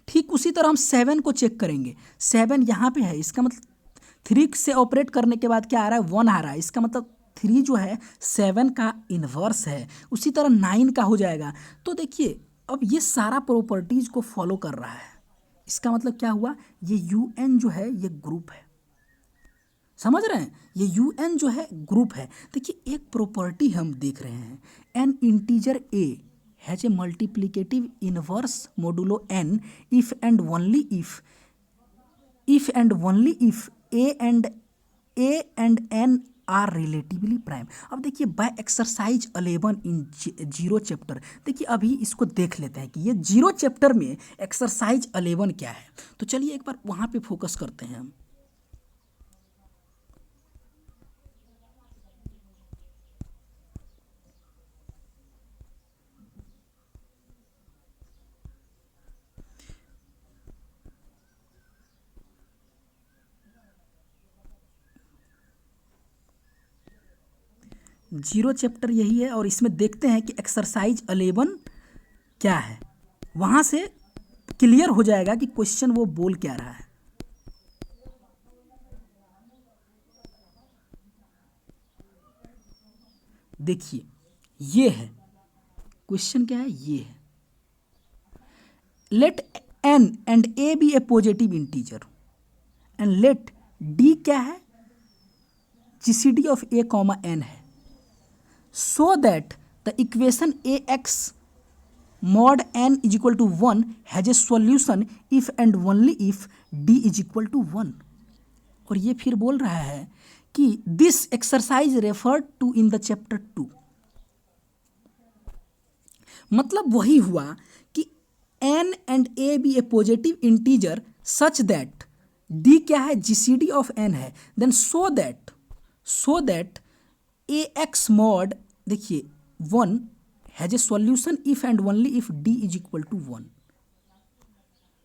ठीक उसी तरह हम 7 को चेक करेंगे, 7 यहाँ पे है, इसका मतलब 3 से ऑपरेट करने के बाद क्या आ रहा है, 1 आ रहा है। इसका मतलब 3 जो है 7 का इन्वर्स है। उसी तरह 9 का हो जाएगा। तो देखिए अब ये सारा प्रॉपर्टीज को फॉलो कर रहा है। इसका मतलब क्या हुआ, ये UN जो है ये ग्रुप है, समझ रहे हैं, ये UN जो है ग्रुप है। देखिए एक प्रॉपर्टी हम देख रहे हैं, an integer A has a multiplicative inverse modulo n if and only if A and N are relatively prime. अब देखिए बाय एक्सरसाइज 11 इन 0 चैप्टर, देखिए अभी इसको देख लेते हैं कि ये 0 चैप्टर में एक्सरसाइज 11 क्या है। तो चलिए एक बार वहाँ पे फोकस करते हैं हम। जीरो चैप्टर यही है और इसमें देखते हैं कि एक्सरसाइज 11 क्या है। वहाँ से क्लियर हो जाएगा कि क्वेश्चन वो बोल क्या रहा है। देखिए ये है क्वेश्चन, क्या है, ये है let n and a be a positive integer and let d क्या है, GCD of a comma n है, so that the equation ax mod n is equal to 1 has a solution if and only if d is equal to 1। और ये फिर बोल रहा है कि this exercise referred to in the chapter 2। मतलब वही हुआ कि n and a be a positive integer such that d क्या है, GCD of n है, then so that ax mod देखिए 1 has a solution if and only if d is equal to 1।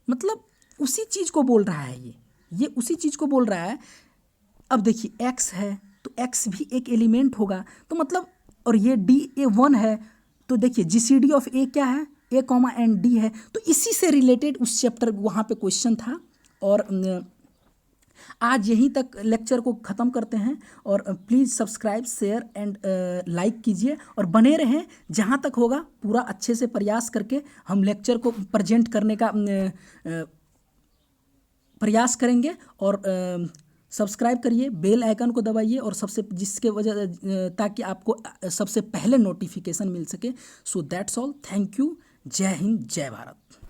मतलब उसी चीज को बोल रहा है, ये उसी चीज को बोल रहा है। अब देखिए x है तो x भी एक एलिमेंट होगा, तो मतलब और ये d a 1 है, तो देखिए GCD ऑफ a क्या है, a कॉमा एंड d है। तो इसी से रिलेटेड उस चैप्टर वहाँ पे क्वेश्चन था और आज यहीं तक लेक्चर को ख़त्म करते हैं और please subscribe share and like कीजिए और बने रहें। जहाँ तक होगा पूरा अच्छे से प्रयास करके हम लेक्चर को प्रेजेंट करने का प्रयास करेंगे। और सब्सक्राइब करिए, बेल आइकन को दबाइए और सबसे जिसके वजह ताकि आपको सबसे पहले नोटिफिकेशन मिल सके। So that's all, thank you, जय हिंद, जय भारत।